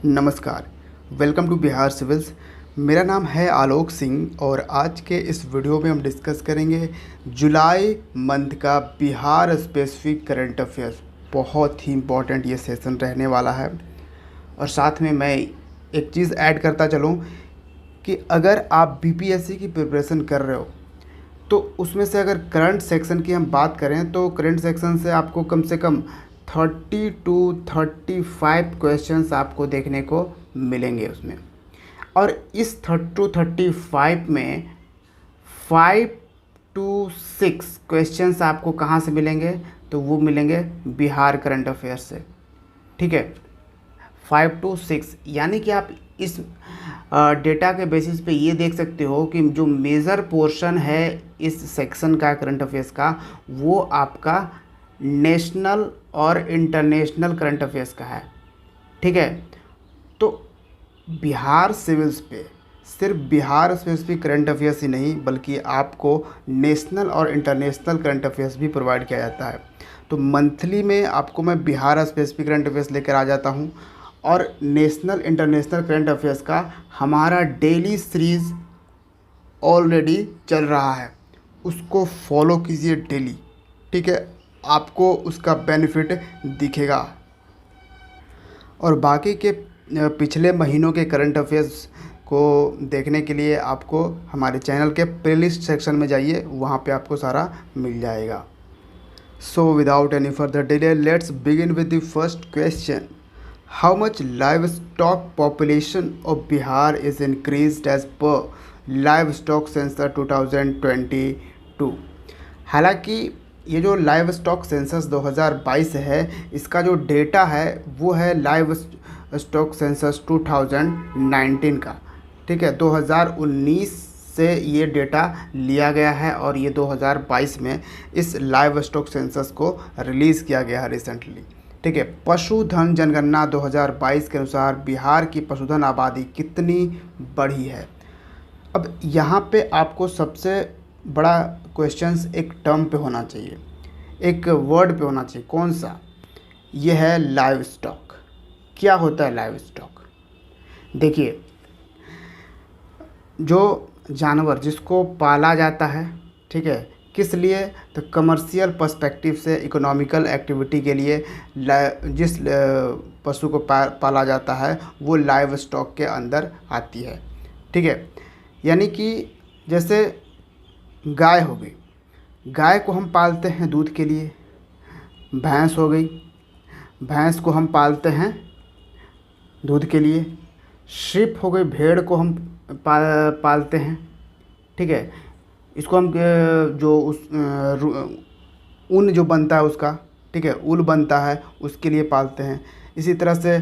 नमस्कार। Welcome to Bihar civils. मेरा नाम है आलोक सिंह और आज के इस वीडियो में हम डिस्कस करेंगे जुलाई मंथ का बिहार स्पेसिफिक करंट अफेयर्स। बहुत ही इम्पोर्टेंट ये सेशन रहने वाला है। और साथ में मैं एक चीज़ ऐड करता चलूँ कि अगर आप बीपीएससी की प्रिपरेशन कर रहे हो तो उसमें से अगर करंट सेक्शन की हम बात करें तो करंट सेक्शन से आपको कम से कम 30 टू 35 क्वेश्चंस आपको देखने को मिलेंगे उसमें। और इस 30 टू 35 में 5 टू 6 क्वेश्चंस आपको कहाँ से मिलेंगे, तो वो मिलेंगे बिहार करंट अफेयर्स से। ठीक है, 5 टू 6, यानी कि आप इस डेटा के बेसिस पे ये देख सकते हो कि जो मेजर पोर्शन है इस सेक्शन का करंट अफेयर्स का, वो आपका नेशनल और इंटरनेशनल करंट अफेयर्स का है। ठीक है, तो बिहार सिविल्स पे सिर्फ बिहार स्पेसिफिक करंट अफेयर्स ही नहीं बल्कि आपको नेशनल और इंटरनेशनल करंट अफेयर्स भी प्रोवाइड किया जाता है। तो मंथली में आपको मैं बिहार स्पेसिफिक करंट अफेयर्स लेकर आ जाता हूँ और नेशनल इंटरनेशनल करंट अफेयर्स का हमारा डेली सीरीज़ ऑलरेडी चल रहा है, उसको फॉलो कीजिए डेली। ठीक है, आपको उसका बेनिफिट दिखेगा। और बाकी के पिछले महीनों के करंट अफेयर्स को देखने के लिए आपको हमारे चैनल के प्लेलिस्ट सेक्शन में जाइए, वहाँ पे आपको सारा मिल जाएगा। So without any further delay let's begin with the first question. How much live stock population of Bihar is increased as per live stock census 2022। हालांकि ये जो लाइव स्टॉक सेंसस 2022 है, इसका जो डेटा है वो है लाइव स्टॉक सेंसस 2019 का। ठीक है, 2019 से ये डेटा लिया गया है और ये 2022 में इस लाइव स्टॉक सेंसस को रिलीज़ किया गया है रिसेंटली। ठीक है, पशुधन जनगणना 2022 के अनुसार बिहार की पशुधन आबादी कितनी बढ़ी है। अब यहाँ पे आपको सबसे बड़ा क्वेश्चंस एक टर्म पे होना चाहिए, एक वर्ड पे होना चाहिए। कौन सा? ये है लाइव स्टॉक। क्या होता है लाइव स्टॉक? देखिए, जो जानवर जिसको पाला जाता है, ठीक है, किस लिए? तो कमर्शियल पर्सपेक्टिव से, इकोनॉमिकल एक्टिविटी के लिए जिस पशु को पाला जाता है वो लाइव स्टॉक के अंदर आती है। ठीक है, यानी कि जैसे गाय हो गई, गाय को हम पालते हैं दूध के लिए। भैंस हो गई, भैंस को हम पालते हैं दूध के लिए। शिप हो गई, भेड़ को हम पालते हैं। ठीक है, इसको हम जो ऊन जो बनता है उसका, ठीक है, ऊल बनता है, उसके लिए पालते हैं। इसी तरह से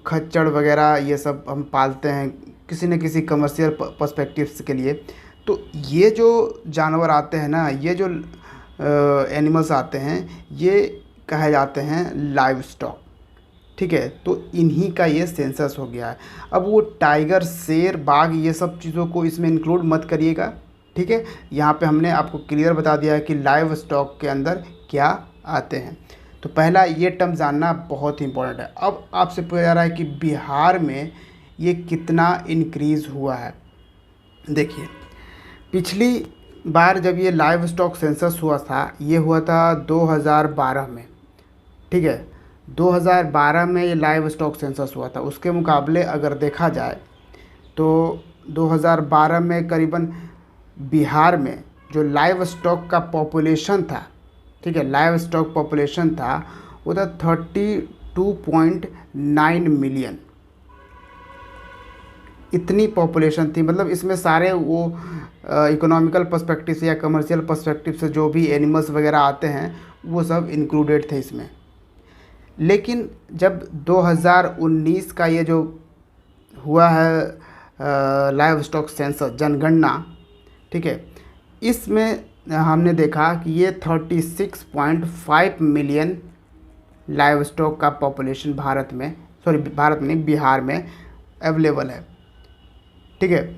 खच्चड़ वगैरह ये सब हम पालते हैं किसी न किसी कमर्शियल पर्सपेक्टिव्स के लिए। तो ये जो जानवर आते हैं ना, ये जो एनिमल्स आते हैं, ये कहे जाते हैं लाइव स्टॉक। ठीक है, तो इन्हीं का ये सेंसस हो गया है। अब वो टाइगर, शेर, बाघ, ये सब चीज़ों को इसमें इंक्लूड मत करिएगा। ठीक है, यहाँ पे हमने आपको क्लियर बता दिया है कि लाइव स्टॉक के अंदर क्या आते हैं। तो पहला ये टर्म जानना बहुत ही इंपॉर्टेंट है। अब आपसे पूछा जा रहा है कि बिहार में ये कितना इंक्रीज़ हुआ है। देखिए, पिछली बार जब ये लाइव स्टॉक सेंसस हुआ था, ये हुआ था 2012 में। ठीक है, 2012 में ये लाइव स्टॉक सेंसस हुआ था। उसके मुकाबले अगर देखा जाए तो 2012 में करीबन बिहार में जो लाइव स्टॉक का पॉपुलेशन था, ठीक है, लाइव स्टॉक पॉपुलेशन था, वो था 32.9 मिलियन। इतनी पॉपुलेशन थी। मतलब इसमें सारे वो इकोनॉमिकल पर्सपेक्टिव से या कमर्शियल पर्सपेक्टिव से जो भी एनिमल्स वगैरह आते हैं वो सब इंक्लूडेड थे इसमें। लेकिन जब 2019 का ये जो हुआ है लाइव स्टॉक सेंसस जनगणना, ठीक है, इसमें हमने देखा कि ये 36.5 मिलियन लाइव स्टॉक का पॉपुलेशन भारत में बिहार में अवेलेबल है। ठीक है,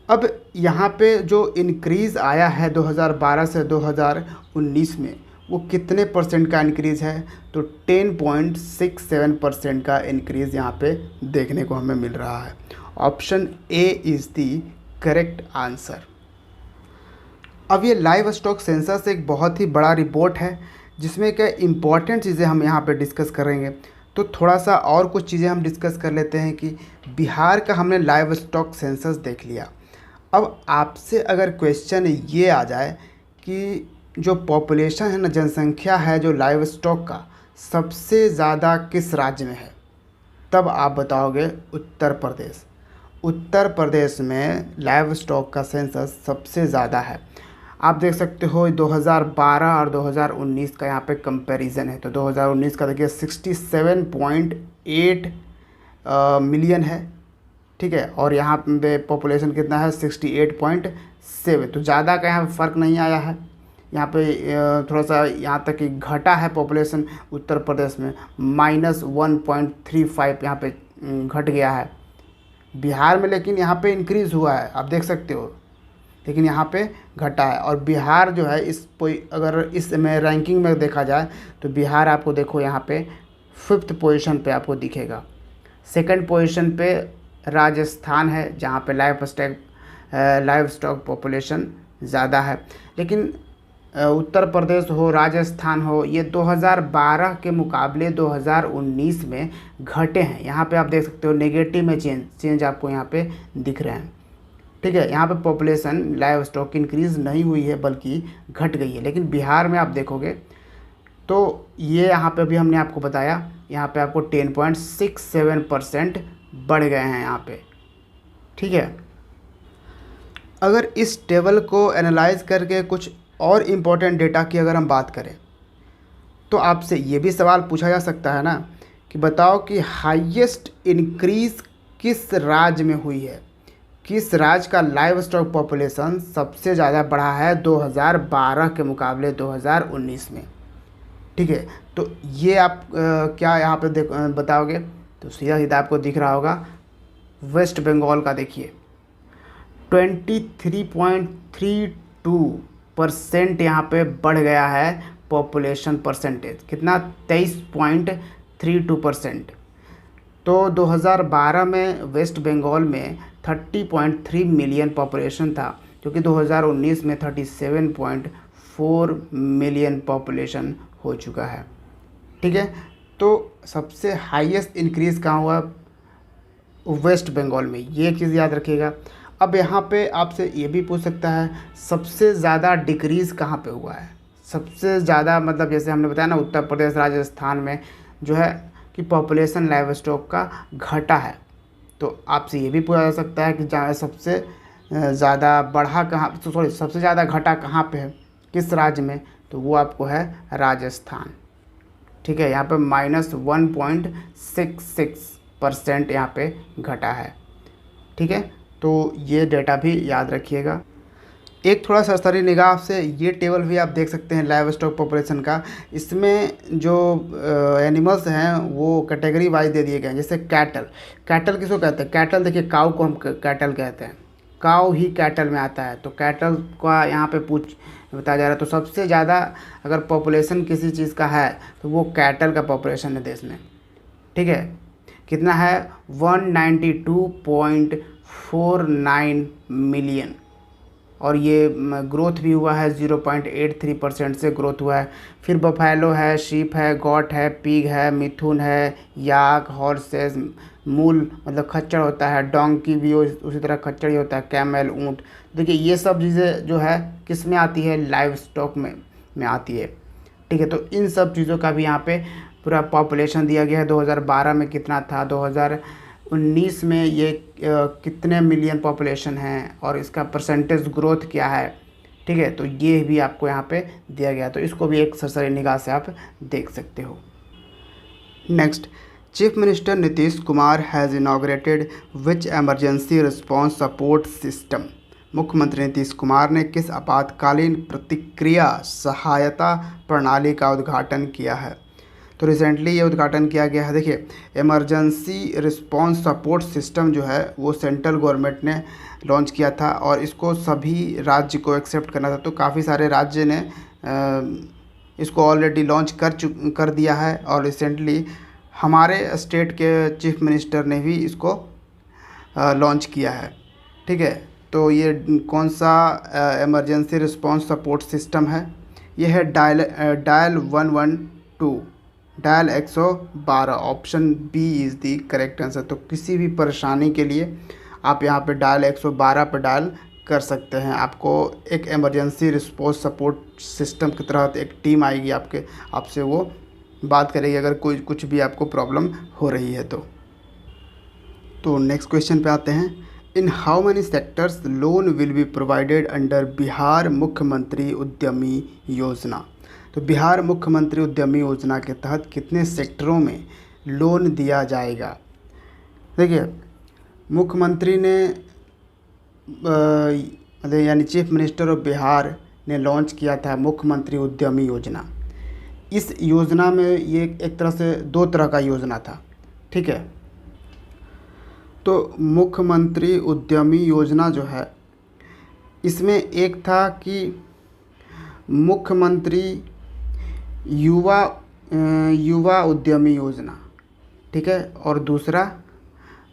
अब यहाँ पे जो इंक्रीज़ आया है 2012 से 2019 में, वो कितने परसेंट का इंक्रीज़ है, तो 10.67% का इंक्रीज़ यहाँ पे देखने को हमें मिल रहा है। Option A is the correct answer. अब ये लाइव स्टॉक सेंसस एक बहुत ही बड़ा रिपोर्ट है जिसमें क्या इम्पॉर्टेंट चीज़ें हम यहाँ पे डिस्कस करेंगे। तो थोड़ा सा और कुछ चीज़ें हम डिस्कस कर लेते हैं कि बिहार का हमने लाइव स्टॉक सेंसस देख लिया। अब आपसे अगर क्वेश्चन ये आ जाए कि जो पॉपुलेशन है ना, जनसंख्या है जो लाइव स्टॉक का, सबसे ज़्यादा किस राज्य में है, तब आप बताओगे उत्तर प्रदेश। उत्तर प्रदेश में लाइव स्टॉक का सेंसस सबसे ज़्यादा है। आप देख सकते हो 2012 और 2019 का यहाँ पे कंपैरिजन है। तो 2019 का देखिए 67.8 मिलियन है, ठीक है, और यहाँ पे पॉपुलेशन कितना है 68.7। तो ज़्यादा का यहाँ पे फ़र्क नहीं आया है। यहाँ पे थोड़ा सा यहाँ तक कि घटा है पॉपुलेशन उत्तर प्रदेश में, -1.35 यहाँ पे घट गया है। बिहार में लेकिन यहाँ पे इंक्रीज़ हुआ है, आप देख सकते हो, लेकिन यहाँ पे घटा है। और बिहार जो है अगर इसमें रैंकिंग में देखा जाए तो बिहार आपको देखो यहाँ पे 5th पोजीशन पे आपको दिखेगा। 2nd पोजीशन पे राजस्थान है जहाँ पे लाइव स्टॉक पॉपुलेशन ज़्यादा है। लेकिन उत्तर प्रदेश हो, राजस्थान हो, ये 2012 के मुकाबले 2019 में घटे हैं। यहाँ पे आप देख सकते हो नेगेटिव में चेंज आपको यहाँ पे दिख रहे हैं, ठीक है। यहाँ पे पॉपुलेशन लाइव स्टॉक इंक्रीज़ नहीं हुई है बल्कि घट गई है। लेकिन बिहार में आप देखोगे तो ये यहाँ पे भी हमने आपको बताया, यहाँ पे आपको 10.67% बढ़ गए हैं यहाँ पे, ठीक है। अगर इस टेबल को एनालाइज करके कुछ और इम्पोर्टेंट डेटा की अगर हम बात करें तो आपसे ये भी सवाल पूछा जा सकता है ना कि बताओ कि हाईएस्ट इंक्रीज़ किस राज्य में हुई है, किस राज्य का लाइव स्टॉक पॉपुलेशन सबसे ज़्यादा बढ़ा है 2012 के मुकाबले 2019 में, ठीक है। तो ये आप क्या यहाँ पे बताओगे, तो सीधा सीधा आपको दिख रहा होगा वेस्ट बंगाल का। देखिए 23.32% यहाँ पे बढ़ गया है पॉपुलेशन परसेंटेज, कितना 23.32%। तो 2012 में वेस्ट बंगाल में 30.3 मिलियन पॉपुलेशन था, जो कि 2019 में 37.4 मिलियन पॉपुलेशन हो चुका है, ठीक है। तो सबसे हाईएस्ट इंक्रीज़ कहाँ हुआ, वेस्ट बंगाल में, ये चीज़ याद रखिएगा। अब यहाँ पे आपसे ये भी पूछ सकता है सबसे ज़्यादा डिक्रीज़ कहाँ पे हुआ है। सबसे ज़्यादा मतलब जैसे हमने बताया ना, उत्तर प्रदेश राजस्थान में जो है कि पॉपुलेशन लाइव स्टॉक का घटा है। तो आपसे ये भी पूछा जा सकता है कि सबसे ज़्यादा बढ़ा कहाँ, सबसे ज़्यादा घटा कहाँ पे है, किस राज्य में, तो वो आपको है राजस्थान, ठीक है। यहाँ पे -1.66% यहाँ पे घटा है, ठीक है। तो ये डेटा भी याद रखिएगा। एक थोड़ा सरसरी निगाह से ये टेबल भी आप देख सकते हैं लाइव स्टॉक पॉपुलेशन का। इसमें जो एनिमल्स हैं वो कैटेगरी वाइज दे दिए गए हैं। जैसे कैटल किसको कहते हैं, कैटल देखिए, काऊ को हम कैटल कहते हैं, काऊ ही कैटल में आता है। तो कैटल का यहाँ पे बताया जा रहा है। तो सबसे ज़्यादा अगर पॉपुलेशन किसी चीज़ का है तो वो कैटल का पॉपुलेशन है देश में, ठीक है। कितना है 192.49 मिलियन, और ये ग्रोथ भी हुआ है 0.83% से ग्रोथ हुआ है। फिर बफैलो है, शीप है, गॉट है, पिग है, मिथुन है, याक, हॉर्सेस, मूल मतलब खच्चर होता है, डोंकी भी उसी तरह खच्चर ही होता है, कैमल, ऊँट। देखिए ये सब चीज़ें जो है किस में आती है, लाइव स्टॉक में आती है, ठीक है। तो इन सब चीज़ों का भी यहाँ पे पूरा पॉपुलेशन दिया गया है। 2012 में कितना था, 2019 में ये कितने मिलियन पॉपुलेशन है और इसका परसेंटेज ग्रोथ क्या है, ठीक है। तो ये भी आपको यहाँ पे दिया गया, तो इसको भी एक सरसरी निगाह से आप देख सकते हो। Next, chief minister Nitish Kumar has inaugurated which emergency response support system. मुख्यमंत्री नीतीश कुमार ने किस आपातकालीन प्रतिक्रिया सहायता प्रणाली का उद्घाटन किया है। तो रिसेंटली ये उद्घाटन किया गया है। देखिए इमरजेंसी रिस्पांस सपोर्ट सिस्टम जो है वो सेंट्रल गवर्नमेंट ने लॉन्च किया था और इसको सभी राज्य को एक्सेप्ट करना था। तो काफ़ी सारे राज्य ने इसको ऑलरेडी लॉन्च कर दिया है और रिसेंटली हमारे स्टेट के चीफ मिनिस्टर ने भी इसको लॉन्च किया है। ठीक है, तो ये कौन सा इमरजेंसी रिस्पांस सपोर्ट सिस्टम है? ये है dial 112, dial 112। Option B is the correct answer. तो किसी भी परेशानी के लिए आप यहाँ पे डायल 112 पे डायल कर सकते हैं। आपको एक इमरजेंसी रिस्पांस सपोर्ट सिस्टम के तहत एक टीम आएगी आपसे वो बात करेगी अगर कोई कुछ भी आपको प्रॉब्लम हो रही है तो नेक्स्ट क्वेश्चन पे आते हैं। In how many sectors loan will be provided under Bihar मुख्यमंत्री उद्यमी योजना? तो बिहार मुख्यमंत्री उद्यमी योजना के तहत कितने सेक्टरों में लोन दिया जाएगा? देखिए, मुख्यमंत्री ने यानी चीफ मिनिस्टर ऑफ बिहार ने लॉन्च किया था मुख्यमंत्री उद्यमी योजना। इस योजना में ये एक तरह से दो तरह का योजना था। ठीक है, तो मुख्यमंत्री उद्यमी योजना जो है इसमें एक था कि मुख्यमंत्री युवा उद्यमी योजना, ठीक है, और दूसरा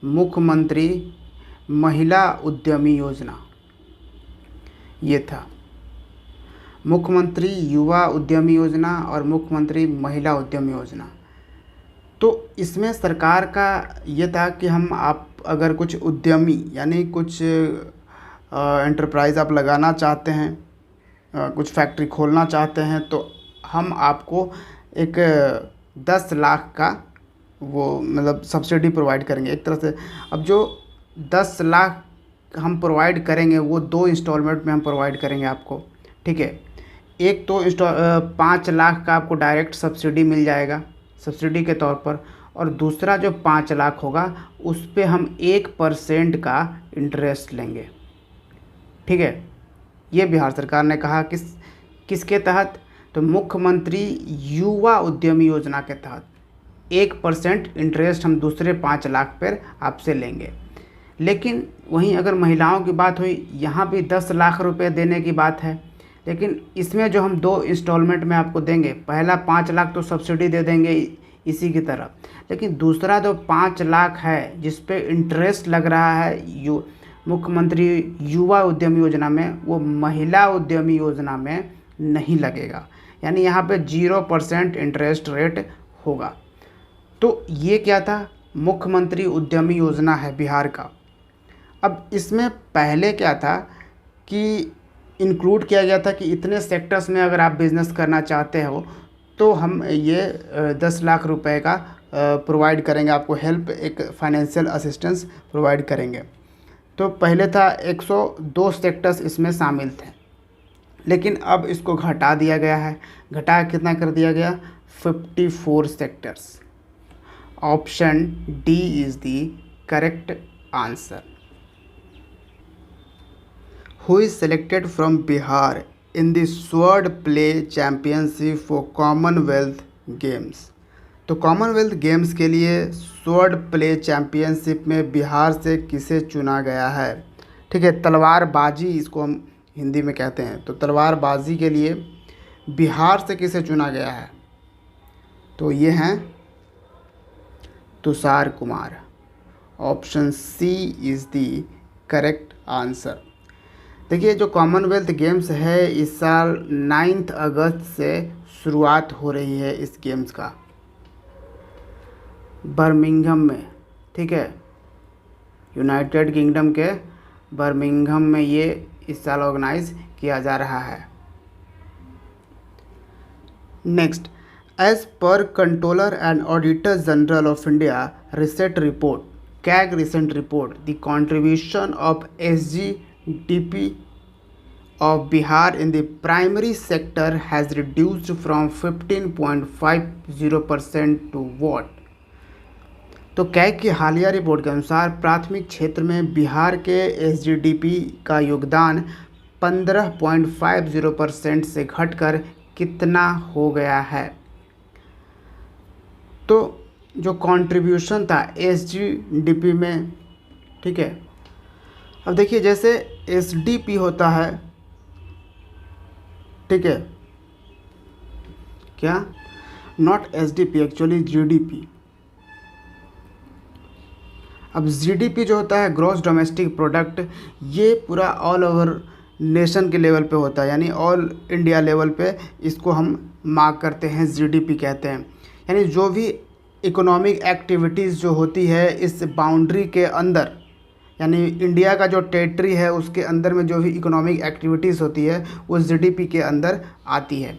मुख्यमंत्री महिला उद्यमी योजना। ये था मुख्यमंत्री युवा उद्यमी योजना और मुख्यमंत्री महिला उद्यमी योजना। तो इसमें सरकार का ये था कि आप अगर कुछ उद्यमी यानी कुछ एंटरप्राइज़ आप लगाना चाहते हैं, कुछ फैक्ट्री खोलना चाहते हैं, तो हम आपको एक 10 लाख का वो मतलब सब्सिडी प्रोवाइड करेंगे एक तरह से। अब जो 10 लाख हम प्रोवाइड करेंगे वो 2 इंस्टॉलमेंट में हम प्रोवाइड करेंगे आपको। ठीक है, एक तो 5 लाख का आपको डायरेक्ट सब्सिडी मिल जाएगा सब्सिडी के तौर पर, और दूसरा जो 5 लाख होगा उस पे हम 1% का इंटरेस्ट लेंगे। ठीक है, ये बिहार सरकार ने कहा किसके तहत? तो मुख्यमंत्री युवा उद्यमी योजना के तहत 1% इंटरेस्ट हम दूसरे 5 लाख पर आपसे लेंगे। लेकिन वहीं अगर महिलाओं की बात हुई, यहाँ भी 10 लाख रुपए देने की बात है, लेकिन इसमें जो हम 2 इंस्टॉलमेंट में आपको देंगे, पहला 5 लाख तो सब्सिडी दे देंगे इसी की तरह, लेकिन दूसरा जो 5 लाख है जिस पे इंटरेस्ट लग रहा है मुख्यमंत्री युवा उद्यमी योजना में, वो महिला उद्यमी योजना में नहीं लगेगा। यानी यहाँ पे 0% इंटरेस्ट रेट होगा। तो ये क्या था? मुख्यमंत्री उद्यमी योजना है बिहार का। अब इसमें पहले क्या था कि इंक्लूड किया गया था कि इतने सेक्टर्स में अगर आप बिज़नेस करना चाहते हो तो हम ये 10 लाख रुपए का प्रोवाइड करेंगे आपको, हेल्प, एक फाइनेंशियल असिस्टेंस प्रोवाइड करेंगे। तो पहले था 102 सेक्टर्स इसमें शामिल थे, लेकिन अब इसको घटा दिया गया है। घटा कितना कर दिया गया? 54 sectors. Option D is the correct answer. Who is selected from Bihar in the sword play championship for Commonwealth Games? तो कॉमनवेल्थ गेम्स के लिए स्वॉर्ड प्ले चैम्पियनशिप में बिहार से किसे चुना गया है? ठीक है, तलवारबाजी इसको हम हिंदी में कहते हैं। तो तलवारबाजी के लिए बिहार से किसे चुना गया है? तो ये हैं Tushar Kumar. Option C is the correct answer. देखिए, जो कॉमनवेल्थ गेम्स है इस साल 9 अगस्त से शुरुआत हो रही है इस गेम्स का बर्मिंघम में। ठीक है, यूनाइटेड किंगडम के बर्मिंघम में ये इस साल ऑर्गेनाइज किया जा रहा है। Next, as per controller and auditor general of India recent report, CAG recent report, the contribution of SGDP of Bihar in the primary sector has reduced from 15.50% to what? तो CAG की हालिया report के अनुसार प्राथमिक क्षेत्र में बिहार के SGDP का योगदान 15.50% से घटकर कितना हो गया है? तो जो कंट्रीब्यूशन था SGDP में, ठीक है, अब देखिए जैसे SDP होता है, ठीक है, क्या? Not SDP, actually GDP. अब जीडीपी जो होता है ग्रॉस डोमेस्टिक प्रोडक्ट, ये पूरा ऑल ओवर नेशन के लेवल पे होता है, यानी ऑल इंडिया लेवल पे इसको हम मार्क करते हैं, जीडीपी कहते हैं। यानी जो भी इकोनॉमिक एक्टिविटीज़ जो होती है इस बाउंड्री के अंदर, यानी इंडिया का जो टेरिटरी है उसके अंदर में जो भी इकोनॉमिक एक्टिविटीज़ होती है वो जीडीपी के अंदर आती है।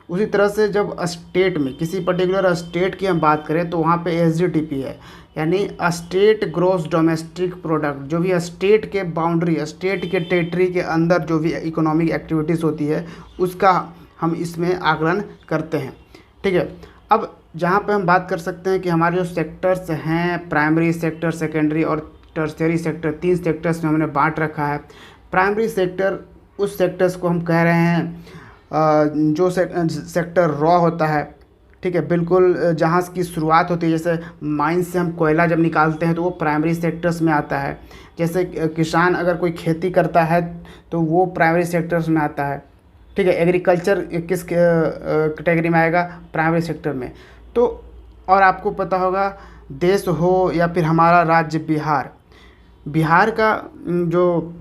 उसी तरह से जब स्टेट में, किसी पर्टिकुलर स्टेट की हम बात करें तो वहाँ पे एसडीटीपी है, यानी स्टेट ग्रॉस डोमेस्टिक प्रोडक्ट। जो भी स्टेट के बाउंड्री, स्टेट के टेरिटरी के अंदर जो भी इकोनॉमिक एक्टिविटीज़ होती है उसका हम इसमें आकलन करते हैं। ठीक है, अब जहाँ पे हम बात कर सकते हैं कि हमारे जो सेक्टर्स हैं, प्राइमरी सेक्टर, सेकेंडरी और टर्शियरी सेक्टर, 3 सेक्टर्स में हमने बांट रखा है। प्राइमरी सेक्टर, उस सेक्टर्स को हम कह रहे हैं जो सेक्टर रॉ होता है, ठीक है, बिल्कुल जहाँ की शुरुआत होती है, जैसे माइन से हम कोयला जब निकालते हैं तो वो प्राइमरी सेक्टर्स में आता है। जैसे किसान अगर कोई खेती करता है तो वो प्राइमरी सेक्टर्स में आता है। ठीक है, एग्रीकल्चर किस कैटेगरी में आएगा? प्राइमरी सेक्टर में। तो और आपको पता होगा, देश हो या फिर हमारा राज्य बिहार, बिहार का जो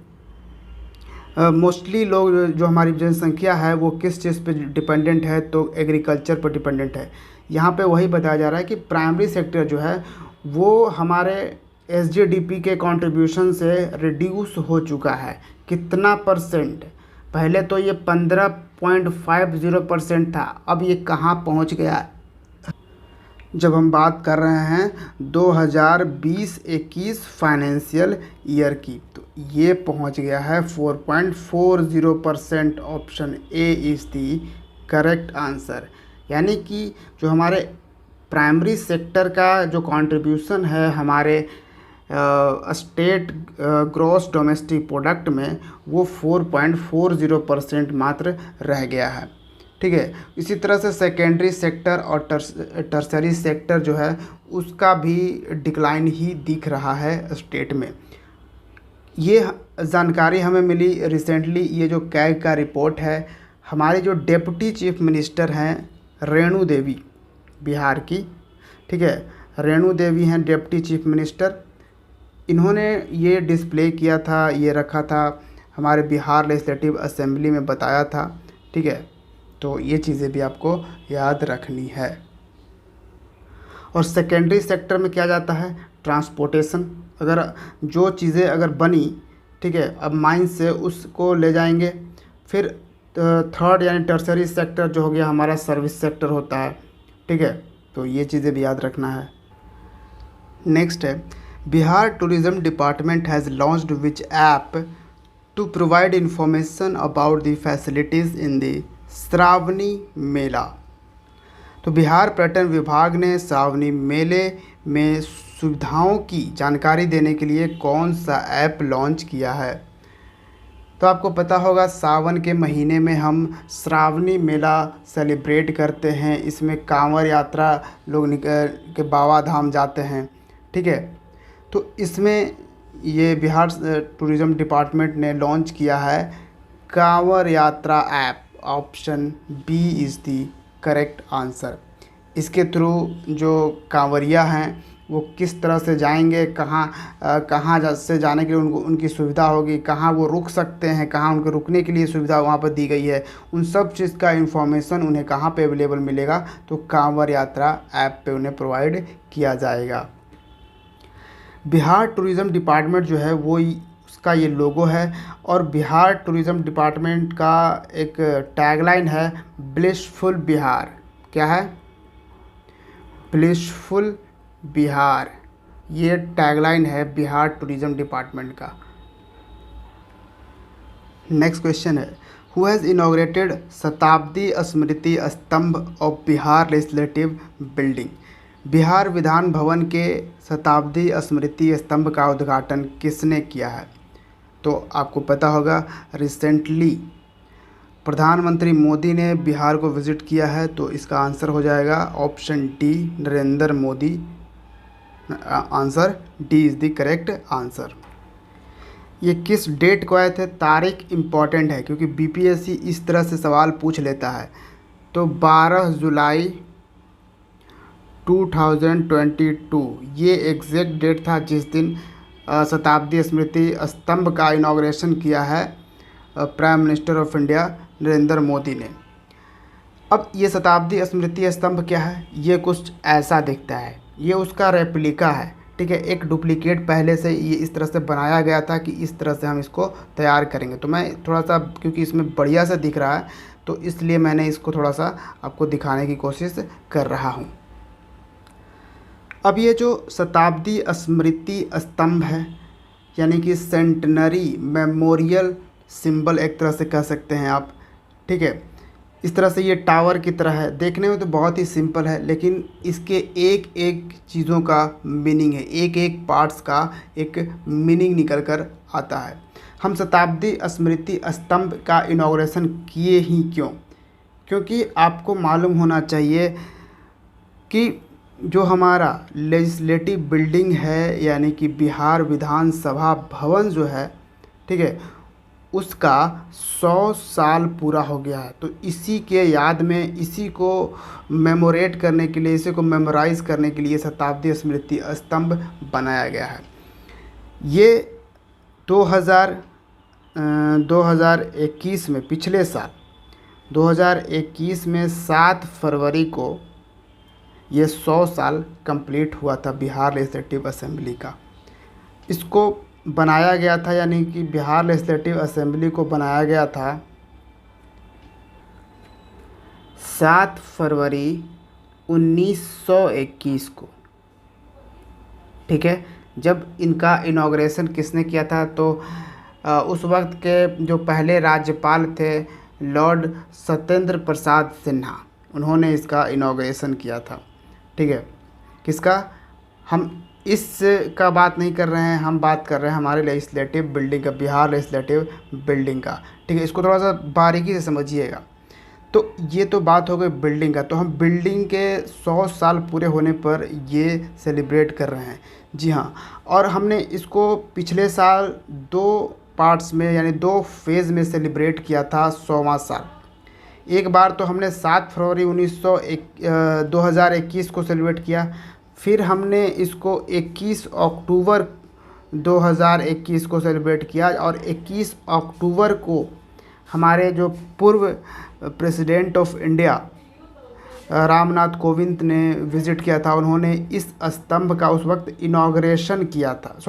मोस्टली लोग, जो हमारी जनसंख्या है वो किस चीज़ पे डिपेंडेंट है? तो एग्रीकल्चर पर डिपेंडेंट है। यहाँ पे वही बताया जा रहा है कि प्राइमरी सेक्टर जो है वो हमारे एसजीडीपी के कंट्रीब्यूशन से रिड्यूस हो चुका है। कितना परसेंट? पहले तो ये 15.50% था, अब ये कहाँ पहुँच गया? जब हम बात कर रहे हैं 2020-21 फाइनेंशियल ईयर की, तो ये पहुंच गया है 4.40%। Option A is the correct answer. यानी कि जो हमारे प्राइमरी सेक्टर का जो कंट्रीब्यूशन है हमारे स्टेट ग्रॉस डोमेस्टिक प्रोडक्ट में, वो 4.40% मात्र रह गया है। ठीक है, इसी तरह से सेकेंडरी सेक्टर और टर्शरी सेक्टर जो है उसका भी डिक्लाइन ही दिख रहा है स्टेट में। ये जानकारी हमें मिली रिसेंटली। ये जो कैग का रिपोर्ट है, हमारे जो डेप्यूटी चीफ मिनिस्टर हैं रेणु देवी, बिहार की, ठीक है, रेणु देवी हैं डेप्यूटी चीफ मिनिस्टर। इन्होंने ये डिस्प्ले किया था, ये रखा था, हमारे बिहार लेजिस्लेटिव असेंबली में बताया था। ठीक है, तो ये चीज़ें भी आपको याद रखनी है। और सेकेंडरी सेक्टर में क्या जाता है? ट्रांसपोर्टेशन। अगर जो चीज़ें अगर बनी, ठीक है, अब माइन से उसको ले जाएंगे। फिर थर्ड यानी टर्शरी सेक्टर जो हो गया हमारा सर्विस सेक्टर होता है। ठीक है, तो ये चीज़ें भी याद रखना है। नेक्स्ट है, Bihar tourism department has launched which app to provide information about the facilities in the Shravani Mela. तो बिहार पर्यटन विभाग ने श्रावणी मेले में सुविधाओं की जानकारी देने के लिए कौन सा ऐप लॉन्च किया है? तो आपको पता होगा सावन के महीने में हम श्रावणी मेला सेलिब्रेट करते हैं। इसमें कांवड़ यात्रा लोग के बाबा धाम जाते हैं। ठीक है, तो इसमें ये बिहार टूरिज़्म डिपार्टमेंट ने लॉन्च किया है Kanwar Yatra app. Option B is the correct answer. इसके थ्रू जो कांवरिया हैं वो किस तरह से जाएंगे, कहाँ से जाने के लिए उनकी सुविधा होगी, कहाँ वो रुक सकते हैं, कहाँ उनके रुकने के लिए सुविधा वहाँ पर दी गई है, उन सब चीज़ का इन्फॉर्मेशन उन्हें कहाँ पे अवेलेबल मिलेगा? तो कांवड़ यात्रा ऐप पे उन्हें प्रोवाइड किया जाएगा। बिहार टूरिज़्म डिपार्टमेंट जो है वो उसका ये लोगो है, और बिहार टूरिज़्म डिपार्टमेंट का एक टैगलाइन है ब्लिसफुल बिहार। क्या है? ब्लिसफुल बिहार, ये टैगलाइन है बिहार टूरिज़्म डिपार्टमेंट का। नेक्स्ट क्वेश्चन है, हु हैज़ इनॉग्रेटेड शताब्दी स्मृति स्तंभ of Bihar legislative building? Bihar Vidhan Bhavan के शताब्दी स्मृति स्तंभ का उद्घाटन किसने किया है? तो आपको पता होगा रिसेंटली प्रधानमंत्री मोदी ने बिहार को विज़िट किया है, तो इसका आंसर हो जाएगा option D, Narendra Modi. Answer D is the correct answer. ये किस डेट को आए थे? तारीख इम्पॉर्टेंट है क्योंकि बीपीएससी इस तरह से सवाल पूछ लेता है। तो 12 जुलाई 2022 ये एग्जैक्ट डेट था जिस दिन शताब्दी स्मृति स्तंभ का इनॉग्रेशन किया है prime minister of India Narendra Modi ने। अब ये शताब्दी स्मृति स्तंभ क्या है, ये कुछ ऐसा दिखता है, ये उसका रेप्लिका है, ठीक है। एक डुप्लीकेट पहले से ये इस तरह से बनाया गया था कि इस तरह से हम इसको तैयार करेंगे। तो मैं थोड़ा सा, क्योंकि इसमें बढ़िया से दिख रहा है तो इसलिए मैंने इसको थोड़ा सा आपको दिखाने की कोशिश कर रहा हूँ। अब ये जो शताब्दी स्मृति स्तंभ है, यानी कि सेंटनरी मेमोरियल सिंबल एक तरह से कह सकते हैं आप, ठीक है। इस तरह से ये टावर की तरह है, देखने में तो बहुत ही सिंपल है, लेकिन इसके एक एक चीज़ों का मीनिंग है, एक एक पार्ट्स का एक मीनिंग निकल कर आता है। हम शताब्दी स्मृति स्तंभ का इनॉग्रेशन किए ही क्यों? क्योंकि आपको मालूम होना चाहिए कि जो हमारा लेजिस्लेटिव बिल्डिंग है, यानी कि बिहार विधानसभा भवन जो है, ठीक है, उसका 100 साल पूरा हो गया है। तो इसी के याद में, इसी को मेमोरेट करने के लिए, इसी को मेमोराइज़ करने के लिए शताब्दी स्मृति स्तंभ बनाया गया है। ये 2021 में, पिछले साल 2021 में 7 फरवरी को ये 100 साल कंप्लीट हुआ था बिहार लेजिस्लेटिव असेंबली का। इसको बनाया गया था, यानी कि बिहार लेजिस्लेटिव असेंबली को बनाया गया था 7 फरवरी 1921 को, ठीक है। जब इनका इनॉग्रेशन किसने किया था? तो उस वक्त के जो पहले राज्यपाल थे लॉर्ड सत्येंद्र प्रसाद सिन्हा, उन्होंने इसका इनॉग्रेशन किया था, ठीक है। किसका? हम इस का बात नहीं कर रहे हैं, हम बात कर रहे हैं हमारे लेजिस्लेटिव बिल्डिंग का, बिहार लेजिस्लेटिव बिल्डिंग का, ठीक है। इसको थोड़ा सा बारीकी से समझिएगा। तो ये तो बात हो गई बिल्डिंग का, तो हम बिल्डिंग के 100 साल पूरे होने पर ये सेलिब्रेट कर रहे हैं, जी हाँ। और हमने इसको पिछले साल 2 पार्ट्स में, यानी 2 फेज़ में सेलिब्रेट किया था 100वां साल। एक बार तो हमने 7 फरवरी 2021 को सेलिब्रेट किया, फिर हमने इसको 21 अक्टूबर 2021 को सेलिब्रेट किया, और 21 अक्टूबर को हमारे जो पूर्व president of India Ramnath Kovind ने विज़िट किया था। उन्होंने इस स्तंभ का उस वक्त इनॉग्रेशन किया था,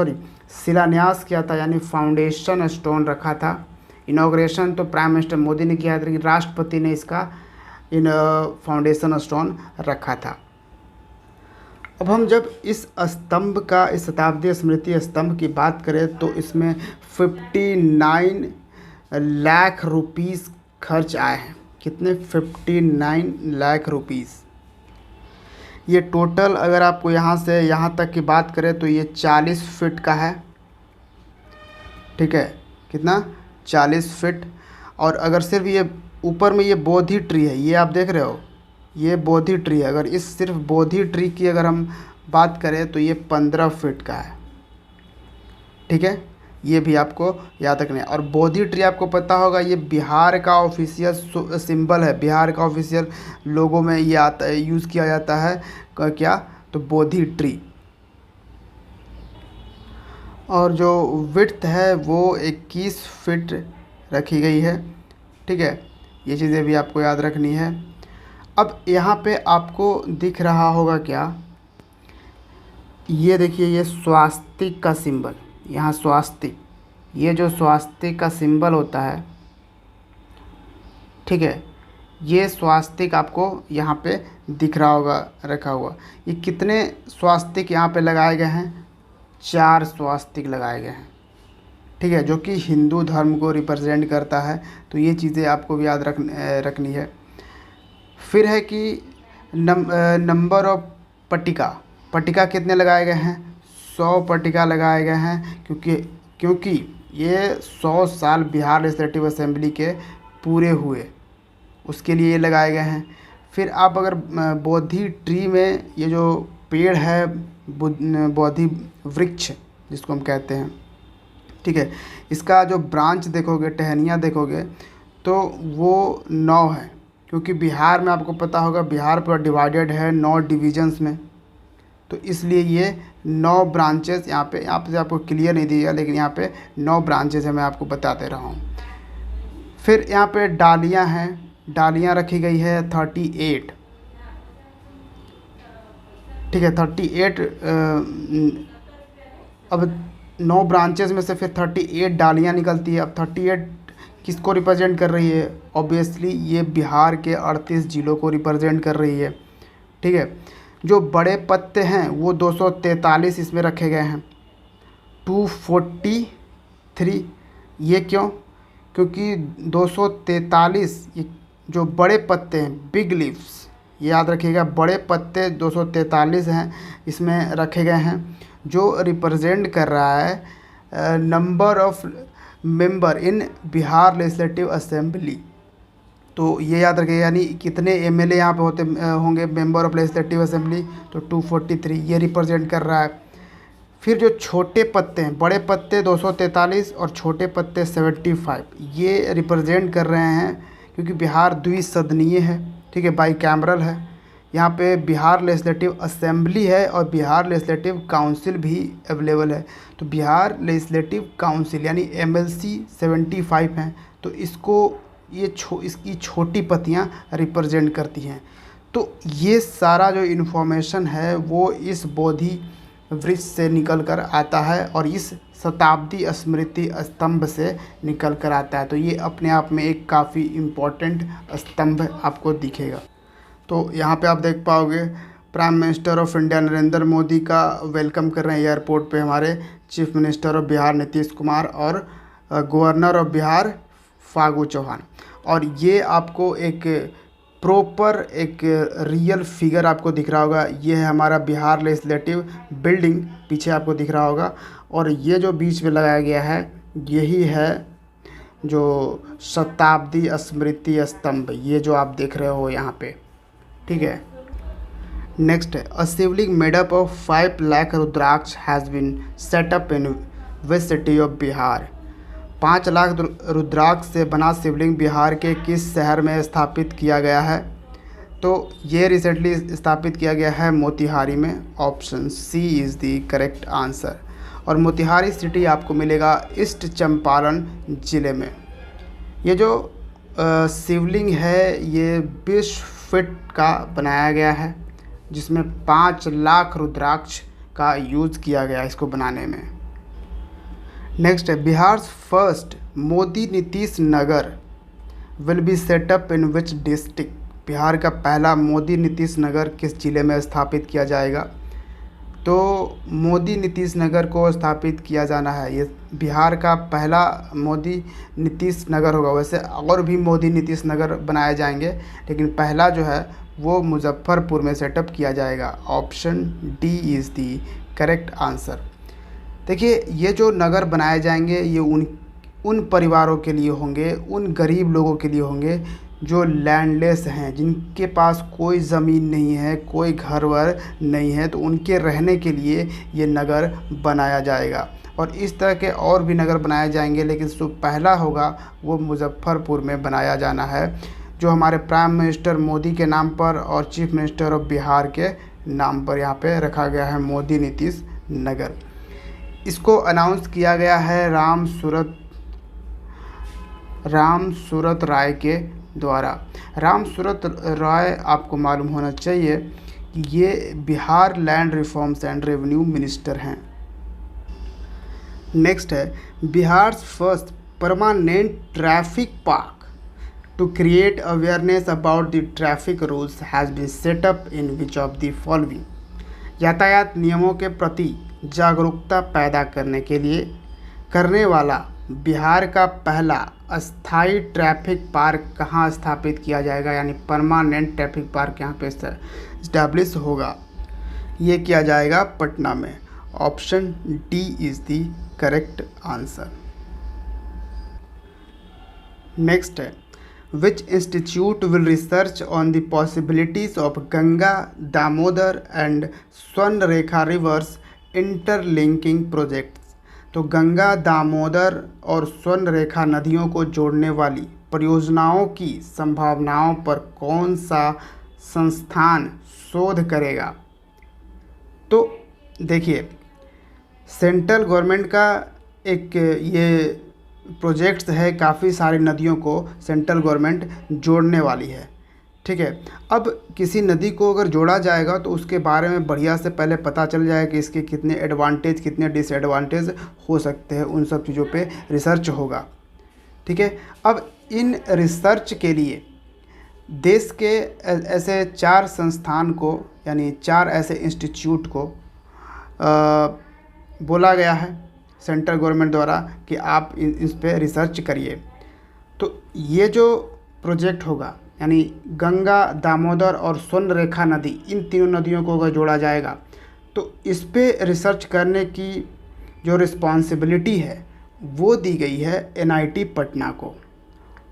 शिलान्यास किया था, यानी फाउंडेशन स्टोन रखा था। इनॉग्रेशन तो प्राइम मिनिस्टर मोदी ने किया था, लेकिन राष्ट्रपति ने इसका फाउंडेशन स्टोन रखा था। अब हम जब इस स्तंभ का, इस शताब्दी स्मृति स्तंभ की बात करें तो इसमें 59 लाख रुपीस खर्च आए हैं। कितने? 59 लाख रुपीस। ये टोटल अगर आपको यहाँ से यहाँ तक की बात करें तो ये 40 फीट का है, ठीक है। कितना? 40 फीट। और अगर सिर्फ ये ऊपर में ये बोधि ट्री है, ये आप देख रहे हो, ये बोधि ट्री है। अगर इस सिर्फ बोधि ट्री की अगर हम बात करें तो ये 15 फीट का है, ठीक है। ये भी आपको याद रखना है। और बोधि ट्री आपको पता होगा, ये बिहार का ऑफिशियल सिंबल है, बिहार का ऑफिशियल लोगो में ये आता है, यूज़ किया जाता है क्या? तो बोधि ट्री। और जो विड्थ है वो 21 फीट रखी गई है, ठीक है। ये चीज़ें भी आपको याद रखनी है। अब यहाँ पे आपको दिख रहा होगा क्या? ये देखिए, ये स्वास्तिक का सिंबल, यहाँ स्वास्तिक, ये जो स्वास्तिक का सिंबल होता है, ठीक है, ये स्वास्तिक आपको यहाँ पे दिख रहा होगा रखा हुआ। ये कितने स्वास्तिक यहाँ पे लगाए गए हैं? 4 स्वास्तिक लगाए गए हैं, ठीक है, जो कि हिंदू धर्म को रिप्रेजेंट करता है। तो ये चीज़ें आपको भी याद रखनी है। फिर है कि नंबर ऑफ पट्टिका कितने लगाए गए हैं? 100 पट्टिका लगाए गए हैं, क्योंकि ये 100 साल बिहार लेजिस्लेटिव असेंबली के पूरे हुए, उसके लिए ये लगाए गए हैं। फिर आप अगर बोधि ट्री में, ये जो पेड़ है बोधि वृक्ष जिसको हम कहते हैं, ठीक है, इसका जो ब्रांच देखोगे, टहनियाँ देखोगे तो वो 9 है, क्योंकि बिहार में आपको पता होगा बिहार पूरा डिवाइडेड है 9 डिविजन्स में, तो इसलिए ये 9 ब्रांचेस यहाँ पे से आपको क्लियर नहीं दिया, लेकिन यहाँ पे 9 ब्रांचेस है, मैं आपको बता दे रहा हूँ। फिर यहाँ पे डालियाँ हैं, डालियाँ रखी गई है 38, ठीक है 38। अब 9 ब्रांचेस में से फिर 38 डालियाँ निकलती है। अब 38 किसको रिप्रेजेंट कर रही है? ऑब्वियसली ये बिहार के 38 जिलों को रिप्रेजेंट कर रही है, ठीक है। जो बड़े पत्ते हैं वो 243 इसमें रखे गए हैं, 243। ये क्यों? क्योंकि 243 ये जो बड़े पत्ते हैं, बिग लीव्स, ये याद रखिएगा, बड़े पत्ते 243 हैं इसमें रखे गए हैं, जो रिप्रेजेंट कर रहा है number of member in Bihar legislative assembly. तो ये याद रखिएगा, यानी कितने एमएलए यहाँ पे होंगे मेंबर ऑफ लेजिस्लेटिव असेंबली, तो 243 ये रिप्रेजेंट कर रहा है। फिर जो छोटे पत्ते हैं, बड़े पत्ते 243 और छोटे पत्ते 75, ये रिप्रेजेंट कर रहे हैं क्योंकि बिहार द्विसदनीय है, ठीक है, बाई कैमरल है। यहाँ पे बिहार लेजिस्लेटिव असेंबली है और बिहार लेजिस्लेटिव काउंसिल भी अवेलेबल है। तो बिहार लेजिस्लेटिव काउंसिल यानी एमएलसी 75 हैं, तो इसको इसकी छोटी पत्तियाँ रिप्रेजेंट करती हैं। तो ये सारा जो इन्फॉर्मेशन है वो इस बोधि वृक्ष से निकल कर आता है और इस शताब्दी स्मृति स्तंभ से निकल कर आता है। तो ये अपने आप में एक काफ़ी इम्पोर्टेंट स्तंभ आपको दिखेगा। तो यहाँ पे आप देख पाओगे prime minister of India Narendra Modi का वेलकम कर रहे हैं एयरपोर्ट पे हमारे chief minister of Bihar Nitish Kumar और गवर्नर ऑफ बिहार फागू चौहान। और ये आपको एक प्रॉपर एक रियल फिगर आपको दिख रहा होगा। ये है हमारा बिहार लेजिस्लेटिव बिल्डिंग, पीछे आपको दिख रहा होगा, और ये जो बीच में लगाया गया है यही है जो शताब्दी स्मृति स्तंभ, ये जो आप देख रहे हो यहाँ पे, ठीक है। नेक्स्ट है a shivling made up of 5 lakh rudraksha has been set up in which city of Bihar. 5 lakh रुद्राक्ष से बना शिवलिंग बिहार के किस शहर में स्थापित किया गया है? तो ये रिसेंटली स्थापित किया गया है मोतिहारी में। Option C is the correct answer. और मोतिहारी सिटी आपको मिलेगा ईस्ट चंपारण ज़िले में। ये जो शिवलिंग है ये 20 फीट का बनाया गया है, जिसमें 5 लाख रुद्राक्ष का यूज़ किया गया इसको बनाने में। नेक्स्ट है Bihar first Modi Nitish Nagar will be set up in which district. Bihar का पहला मोदी नीतीश नगर किस ज़िले में स्थापित किया जाएगा? तो मोदी नीतीश नगर को स्थापित किया जाना है, ये बिहार का पहला मोदी नीतीश नगर होगा। वैसे और भी मोदी नीतीश नगर बनाए जाएंगे, लेकिन पहला जो है वो मुजफ्फरपुर में सेटअप किया जाएगा। Option D is the correct answer. देखिए ये जो नगर बनाए जाएंगे ये उन परिवारों के लिए होंगे, उन गरीब लोगों के लिए होंगे जो लैंडलेस हैं, जिनके पास कोई ज़मीन नहीं है, कोई घर वर नहीं है, तो उनके रहने के लिए ये नगर बनाया जाएगा। और इस तरह के और भी नगर बनाए जाएंगे, लेकिन जो पहला होगा वो मुजफ्फरपुर में बनाया जाना है, जो हमारे प्राइम मिनिस्टर मोदी के नाम पर और चीफ मिनिस्टर ऑफ बिहार के नाम पर यहाँ पे रखा गया है मोदी नीतीश नगर। इसको अनाउंस किया गया है राम सूरत राय के द्वारा। राम सूरत राय आपको मालूम होना चाहिए कि ये Bihar land reforms and revenue minister हैं। नेक्स्ट है Bihar first permanent traffic park to create awareness about the traffic rules has been set up in which of the following. यातायात नियमों के प्रति जागरूकता पैदा करने के लिए करने वाला बिहार का पहला अस्थाई ट्रैफिक पार्क कहाँ स्थापित किया जाएगा, यानी परमानेंट ट्रैफिक पार्क यहाँ पे इस्टेब्लिश होगा? ये किया जाएगा पटना में। Option D is the correct answer. Next है which institute will research on the possibilities of Ganga Damodar and Swarnarekha rivers interlinking projects. तो गंगा दामोदर और स्वर्णरेखा नदियों को जोड़ने वाली परियोजनाओं की संभावनाओं पर कौन सा संस्थान शोध करेगा? तो देखिए, सेंट्रल गवर्नमेंट का एक ये प्रोजेक्ट्स है, काफ़ी सारी नदियों को सेंट्रल गवर्नमेंट जोड़ने वाली है। ठीक है, अब किसी नदी को अगर जोड़ा जाएगा तो उसके बारे में बढ़िया से पहले पता चल जाए कि इसके कितने एडवांटेज कितने डिसएडवांटेज हो सकते हैं, उन सब चीज़ों पे रिसर्च होगा। ठीक है, अब इन रिसर्च के लिए देश के ऐसे 4 संस्थान को, यानी 4 ऐसे इंस्टीट्यूट को बोला गया है सेंट्रल गवर्नमेंट द्वारा कि आप इस पे रिसर्च करिए। तो ये जो प्रोजेक्ट होगा, यानी गंगा, दामोदर और स्वर्णरेखा नदी, इन तीनों नदियों को अगर जोड़ा जाएगा तो इस पे रिसर्च करने की जो रिस्पॉन्सिबिलिटी है वो दी गई है NIT पटना को।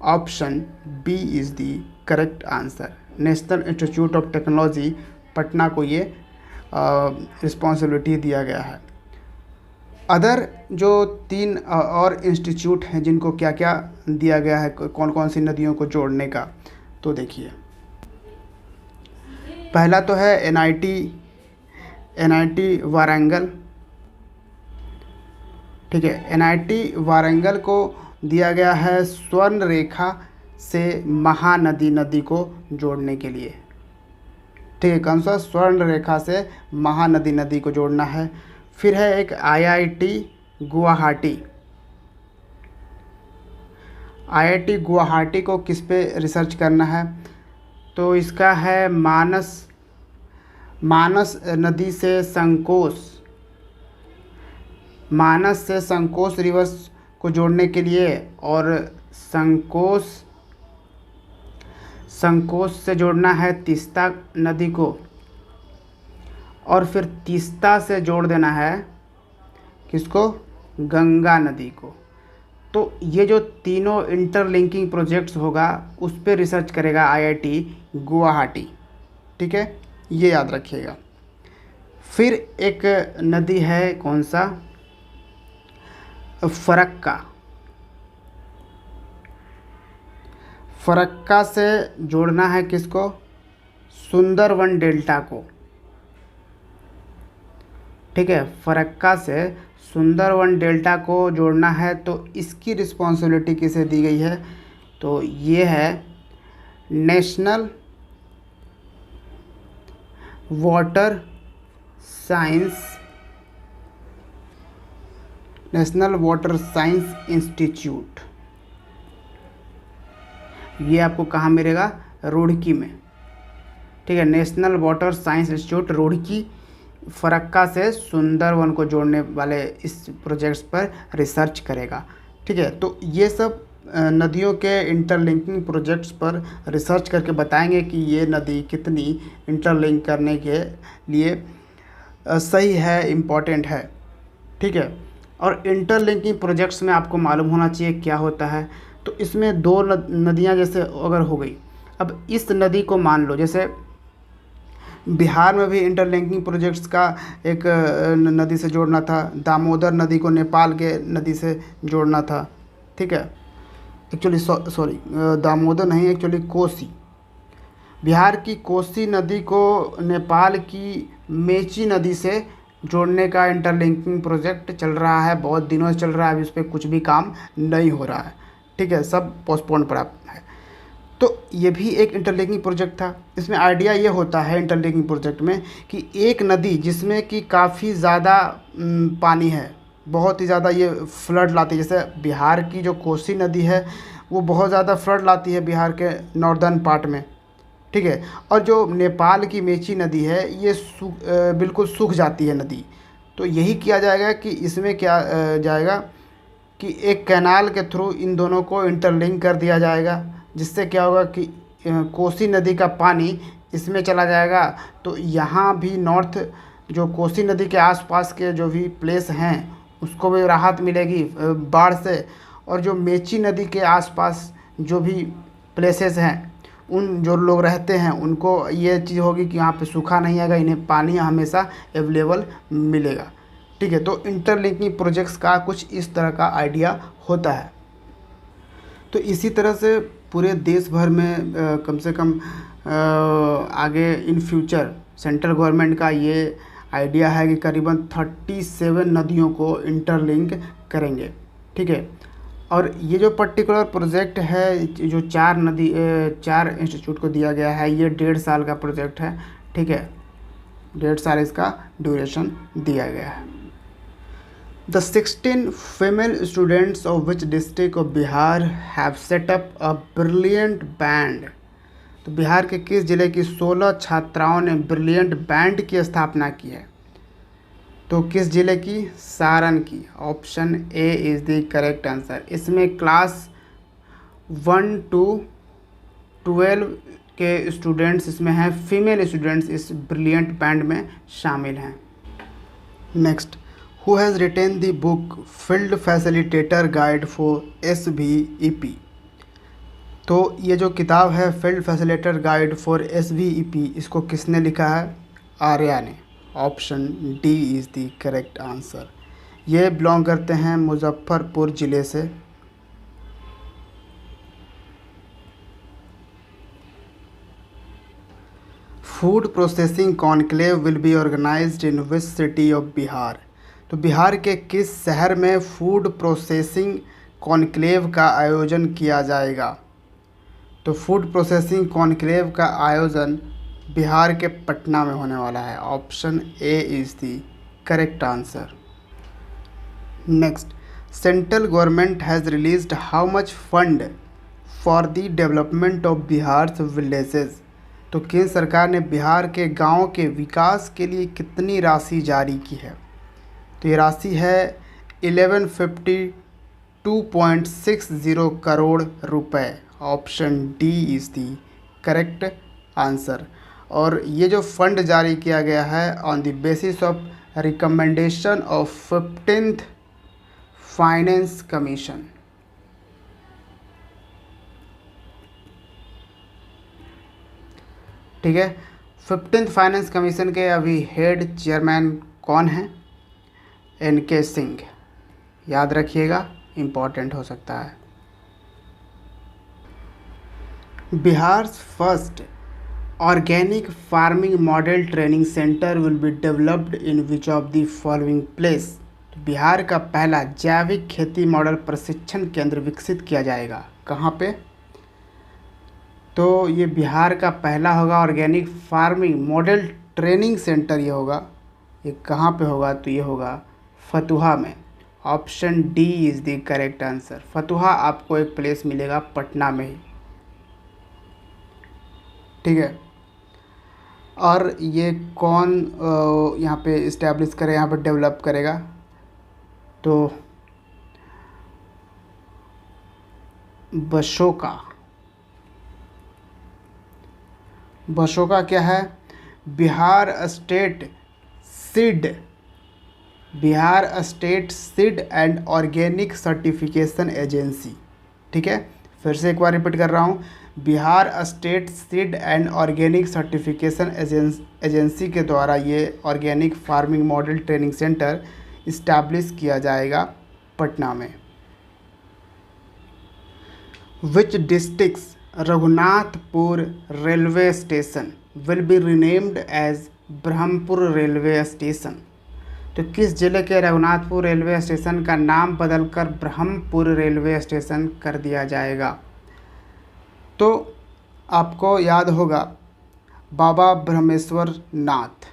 Option B is the correct answer. National institute of technology Patna को ये रिस्पॉन्सिबिलिटी दिया गया है। अदर जो 3 और इंस्टीट्यूट हैं जिनको क्या क्या दिया गया है, कौन कौन सी नदियों को जोड़ने का, तो देखिए, पहला तो है NIT वारंगल। ठीक है, NIT वारंगल को दिया गया है स्वर्णरेखा से महानदी नदी को जोड़ने के लिए। ठीक है, कौन सा? स्वर्णरेखा से महानदी नदी को जोड़ना है। फिर है एक IIT गुवाहाटी। IIT गुवाहाटी को किस पे रिसर्च करना है? तो इसका है मानस नदी से संकोश रिवर्स को जोड़ने के लिए, और संकोश से जोड़ना है तीस्ता नदी को, और फिर तीस्ता से जोड़ देना है किसको? गंगा नदी को। तो ये जो तीनों इंटरलिंकिंग प्रोजेक्ट्स होगा उस पर रिसर्च करेगा IIT गुवाहाटी। ठीक है, ये याद रखिएगा। फिर एक नदी है, कौन सा? फरक्का से जोड़ना है किसको? सुंदरवन डेल्टा को। ठीक है, फरक्का से सुंदरवन डेल्टा को जोड़ना है। तो इसकी रिस्पॉन्सिबिलिटी किसे दी गई है? तो ये है नेशनल वाटर साइंस इंस्टीट्यूट। ये आपको कहाँ मिलेगा? रुड़की में। ठीक है, national water science institute Roorkee Farakka से सुंदरवन को जोड़ने वाले इस प्रोजेक्ट्स पर रिसर्च करेगा। ठीक है, तो ये सब नदियों के इंटरलिंकिंग प्रोजेक्ट्स पर रिसर्च करके बताएंगे कि ये नदी कितनी इंटरलिंक करने के लिए सही है, इम्पॉर्टेंट है। ठीक है, और इंटरलिंकिंग प्रोजेक्ट्स में आपको मालूम होना चाहिए क्या होता है। तो इसमें 2 नदियाँ जैसे अगर हो गई, अब इस नदी को मान लो, जैसे बिहार में भी इंटरलिंकिंग प्रोजेक्ट्स का एक नदी से जोड़ना था, दामोदर नदी को नेपाल के नदी से जोड़ना था। ठीक है, एक्चुअली सॉरी, दामोदर नहीं, एक्चुअली कोसी, बिहार की कोसी नदी को नेपाल की मेची नदी से जोड़ने का इंटरलिंकिंग प्रोजेक्ट चल रहा है, बहुत दिनों से चल रहा है। अभी उस पर कुछ भी काम नहीं हो रहा है। ठीक है, सब पोस्टपोन पर है। तो ये भी एक इंटरलिंकिंग प्रोजेक्ट था। इसमें आइडिया ये होता है इंटरलिंकिंग प्रोजेक्ट में कि एक नदी जिसमें कि काफ़ी ज़्यादा पानी है, बहुत ही ज़्यादा ये फ्लड लाती है, जैसे बिहार की जो कोसी नदी है वो बहुत ज़्यादा फ्लड लाती है बिहार के नॉर्दर्न पार्ट में। ठीक है, और जो नेपाल की मेची नदी है ये बिल्कुल सूख जाती है नदी। तो यही किया जाएगा कि इसमें क्या जाएगा कि एक कैनाल के थ्रू इन दोनों को इंटरलिंक कर दिया जाएगा, जिससे क्या होगा कि कोसी नदी का पानी इसमें चला जाएगा। तो यहाँ भी नॉर्थ जो कोसी नदी के आसपास के जो भी प्लेस हैं उसको भी राहत मिलेगी बाढ़ से, और जो मेची नदी के आसपास जो भी प्लेसेस हैं उन जो लोग रहते हैं उनको ये चीज़ होगी कि यहाँ पे सूखा नहीं आएगा, इन्हें पानी हमेशा अवेलेबल मिलेगा। ठीक है, तो इंटरलिंकिंग प्रोजेक्ट्स का कुछ इस तरह का आइडिया होता है। तो इसी तरह से पूरे देश भर में कम से कम आगे इन फ्यूचर सेंट्रल गवर्नमेंट का ये आइडिया है कि करीबन 37 नदियों को इंटरलिंक करेंगे। ठीक है, और ये जो पर्टिकुलर प्रोजेक्ट है जो 4 इंस्टीट्यूट को दिया गया है, ये 1.5 साल का प्रोजेक्ट है। ठीक है, 1.5 साल इसका ड्यूरेशन दिया गया है। The 16 female students of which district of Bihar have set up a brilliant band? तो बिहार के किस जिले की 16 छात्राओं ने ब्रिलियंट बैंड की स्थापना की है? तो किस जिले की? सारण की। Option A is the correct answer. इसमें क्लास 1 to 12 के स्टूडेंट्स इसमें हैं, फीमेल स्टूडेंट्स इस ब्रिलियंट बैंड में शामिल हैं। Next, who has retain the book field facilitator guide for SVEP? तो ये जो किताब है field facilitator guide for SVEP, इसको किसने लिखा है? आर्या ने। Option D is the correct answer. ये बिलोंग करते हैं मुजफ्फरपुर ज़िले से। Food processing conclave will be organised in which city of Bihar? तो बिहार के किस शहर में फूड प्रोसेसिंग कॉन्क्लेव का आयोजन किया जाएगा? तो फूड प्रोसेसिंग कॉन्क्लेव का आयोजन बिहार के पटना में होने वाला है। Option A is the correct answer. Next, central government has released how much fund for the development of Bihar villages? तो केंद्र सरकार ने बिहार के गांव के विकास के लिए कितनी राशि जारी की है? तो ये राशि है 1152.60 करोड़ रुपए। Option D is the correct answer. और ये जो फंड जारी किया गया है on the basis of recommendation of 15th finance commission. ठीक है, 15th फाइनेंस कमीशन के अभी हेड चेयरमैन कौन हैं? NK सिंह। याद रखिएगा, इम्पॉर्टेंट हो सकता है। Bihar first organic farming model training centre will be developed in which of the following place? तो बिहार का पहला जैविक खेती मॉडल प्रशिक्षण केंद्र विकसित किया जाएगा, कहाँ पे? तो ये बिहार का पहला होगा organic farming model training centre, ये होगा, ये कहाँ पे होगा? तो ये होगा फतुहा में। Option D is the correct answer. Fatuha आपको एक प्लेस मिलेगा पटना में ही। ठीक है, और ये कौन यहाँ पे इस्टेब्लिश करे, यहाँ पे डेवलप करेगा? तो बशोका क्या है? Bihar state seed and organic certification agency. ठीक है, फिर से एक बार रिपीट कर रहा हूँ, Bihar state seed and organic certification agency के द्वारा ये organic farming model training centre establish किया जाएगा पटना में। Which districts Raghunathpur railway station will be renamed as Brahmapur railway station? तो किस जिले के रघुनाथपुर रेलवे स्टेशन का नाम बदलकर ब्रह्मपुर रेलवे स्टेशन कर दिया जाएगा? तो आपको याद होगा बाबा ब्रह्मेश्वर नाथ।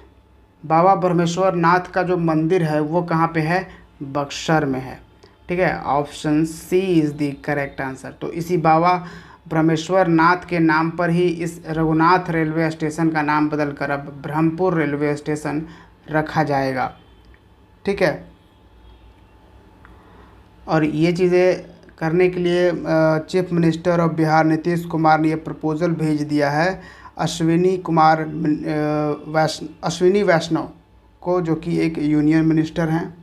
बाबा ब्रह्मेश्वर नाथ का जो मंदिर है वो कहाँ पे है? बक्सर में है। ठीक है, option C is the correct answer. तो इसी बाबा ब्रह्मेश्वर नाथ के नाम पर ही इस रघुनाथ रेलवे स्टेशन का नाम बदलकर अब ब्रह्मपुर रेलवे स्टेशन रखा जाएगा। ठीक है, और ये चीज़ें करने के लिए chief minister of Bihar Nitish Kumar ने ये प्रपोज़ल भेज दिया है अश्विनी वैष्णव को, जो कि एक यूनियन मिनिस्टर हैं।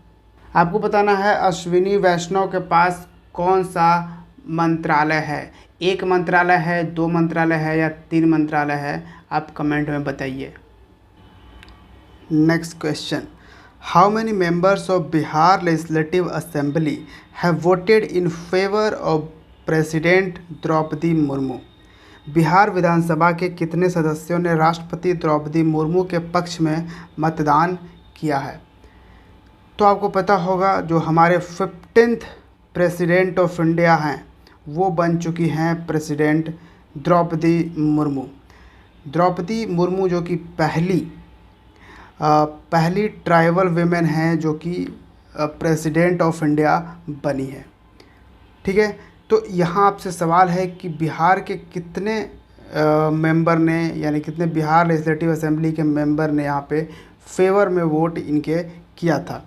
आपको बताना है अश्विनी वैष्णव के पास कौन सा मंत्रालय है? एक मंत्रालय है, 2 मंत्रालय है या 3 मंत्रालय है? आप कमेंट में बताइए। Next question, how many members of Bihar legislative assembly have voted in favour of president Droupadi Murmu. Bihar विधानसभा के कितने सदस्यों ने राष्ट्रपति द्रौपदी मुर्मू के पक्ष में मतदान किया है? तो आपको पता होगा जो हमारे 15th प्रेसिडेंट ऑफ इंडिया हैं वो बन चुकी हैं प्रेसिडेंट द्रौपदी मुर्मू। द्रौपदी मुर्मू जो कि पहली ट्राइबल वीमेन हैं जो कि प्रेसिडेंट ऑफ इंडिया बनी है। ठीक है, तो यहाँ आपसे सवाल है कि बिहार के कितने मेंबर ने, यानी कितने बिहार लेजिस्लेटिव असेंबली के मेंबर ने यहाँ पे फेवर में वोट इनके किया था।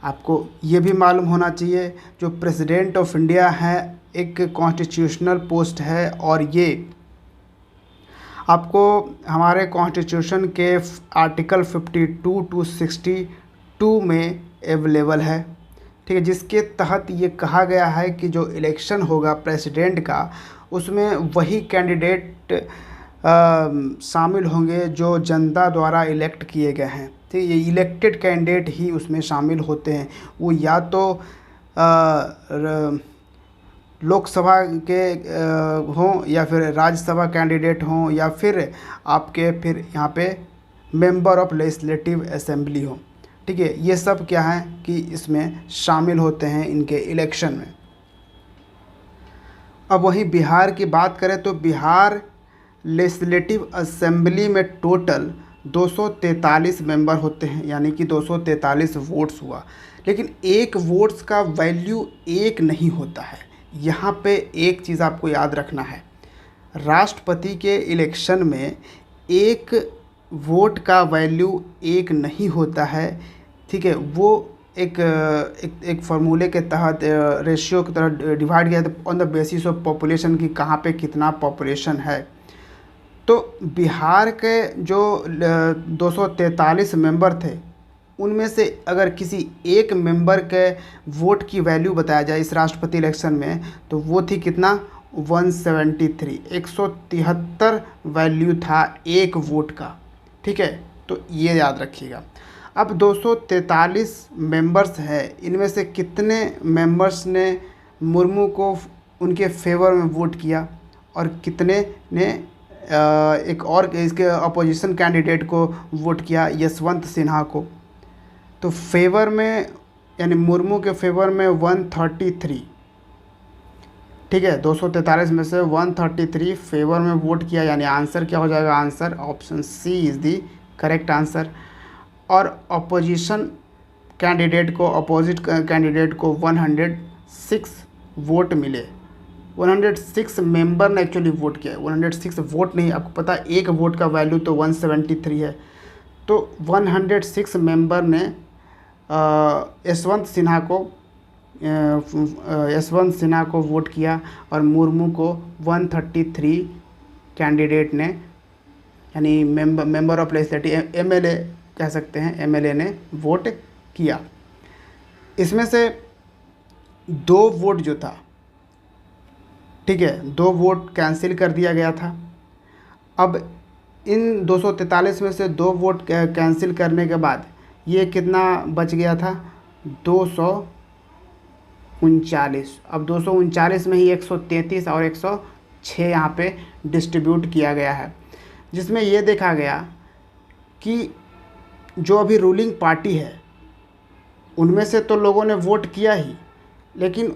आपको ये भी मालूम होना चाहिए जो प्रेसिडेंट ऑफ इंडिया है एक कॉन्स्टिट्यूशनल पोस्ट है और ये आपको हमारे कॉन्स्टिट्यूशन के आर्टिकल 52 टू 62 में अवेलेबल है। ठीक है, जिसके तहत ये कहा गया है कि जो इलेक्शन होगा प्रेसिडेंट का उसमें वही कैंडिडेट शामिल होंगे जो जनता द्वारा इलेक्ट किए गए हैं। ठीक है, ये इलेक्टेड कैंडिडेट ही उसमें शामिल होते हैं। वो या तो लोकसभा के हों या फिर राज्यसभा कैंडिडेट हों या फिर आपके फिर यहाँ पे मेंबर ऑफ लेजिस्लेटिव असेंबली हो। ठीक है, ये सब क्या है कि इसमें शामिल होते हैं इनके इलेक्शन में। अब वहीं बिहार की बात करें तो बिहार लेजिस्लेटिव असेंबली में टोटल 243 मेंबर होते हैं, यानी कि 243 वोट्स हुआ। लेकिन एक वोट्स का वैल्यू एक नहीं होता है। यहाँ पे एक चीज़ आपको याद रखना है, राष्ट्रपति के इलेक्शन में एक वोट का वैल्यू एक नहीं होता है। ठीक है, वो एक फार्मूले के तहत रेशियो की तरह डिवाइड किया on the basis of population की कहाँ पे कितना पॉपुलेशन है। तो बिहार के जो 243 मेंबर थे उनमें से अगर किसी एक मेंबर के वोट की वैल्यू बताया जाए इस राष्ट्रपति इलेक्शन में तो वो थी कितना 173, 173 वैल्यू था एक वोट का। ठीक है, तो ये याद रखिएगा। अब 243 मेंबर्स हैं, इनमें से कितने मेंबर्स ने मुर्मू को उनके फेवर में वोट किया और कितने ने एक और इसके अपोजिशन कैंडिडेट को वोट किया, यशवंत सिन्हा को। तो फेवर में यानी मुर्मू के फेवर में 133। ठीक है, 243 में से 133 फेवर में वोट किया, यानी आंसर क्या हो जाएगा? Answer option C is the correct answer. और अपोजिशन कैंडिडेट को, अपोजिट कैंडिडेट को 106 वोट मिले। 106 मेंबर ने एक्चुअली वोट किया है, 106 वोट नहीं। आपको पता है एक वोट का वैल्यू तो 173 है। तो 106 मेंबर ने यशवंत सिन्हा को वोट किया और मुर्मू को 133 कैंडिडेट ने, यानी मेंबर ऑफ लेजिस्लेटिव एमएलए कह सकते हैं, एमएलए ने वोट किया। इसमें से 2 वोट जो था, ठीक है, 2 वोट कैंसिल कर दिया गया था। अब इन 243 में से 2 वोट कैंसिल करने के बाद ये कितना बच गया था? 239। अब 239 में ही 133 और 106 यहाँ पे डिस्ट्रीब्यूट किया गया है, जिसमें ये देखा गया कि जो अभी रूलिंग पार्टी है उनमें से तो लोगों ने वोट किया ही, लेकिन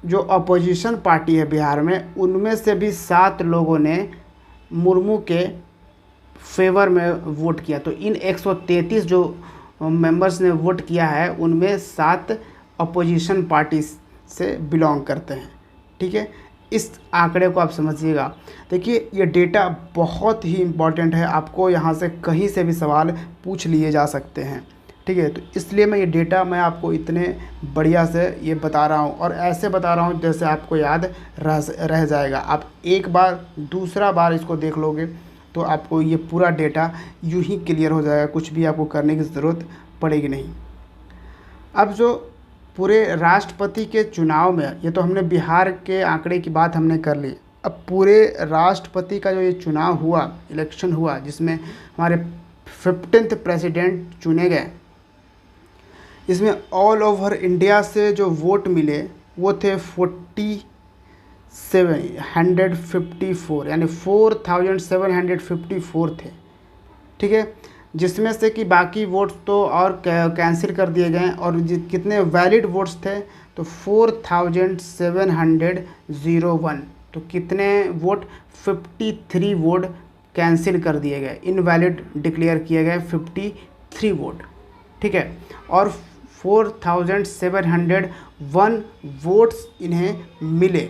जो अपोजिशन पार्टी है बिहार में उनमें से भी 7 लोगों ने मुर्मू के फेवर में वोट किया। तो इन 133 जो मेंबर्स ने वोट किया है उनमें 7 अपोजिशन पार्टी से बिलोंग करते हैं। ठीक है, इस आंकड़े को आप समझिएगा। देखिए, ये डेटा बहुत ही इम्पॉर्टेंट है, आपको यहाँ से कहीं से भी सवाल पूछ लिए जा सकते हैं। ठीक है, तो इसलिए मैं ये डेटा आपको इतने बढ़िया से ये बता रहा हूँ और ऐसे बता रहा हूँ जैसे आपको याद रह जाएगा। आप एक बार दूसरा बार इसको देख लोगे तो आपको ये पूरा डेटा यूं ही क्लियर हो जाएगा, कुछ भी आपको करने की ज़रूरत पड़ेगी नहीं। अब जो पूरे राष्ट्रपति के चुनाव में, ये तो हमने बिहार के आंकड़े की बात हमने कर ली, अब पूरे राष्ट्रपति का जो ये चुनाव हुआ, इलेक्शन हुआ, जिसमें हमारे 15th प्रेसिडेंट चुने गए, इसमें ऑल ओवर इंडिया से जो वोट मिले वो थे 754 यानी 4754 थे, ठीक है। जिसमें से कि बाकी वोट्स तो और कैंसिल कर दिए गए और कितने वैलिड वोट्स थे तो 4701। तो कितने वोट 53 वोट कैंसिल कर दिए गए, इनवैलिड डिक्लेयर किए गए 53 वोट, ठीक है। और 4701 वोट्स इन्हें मिले,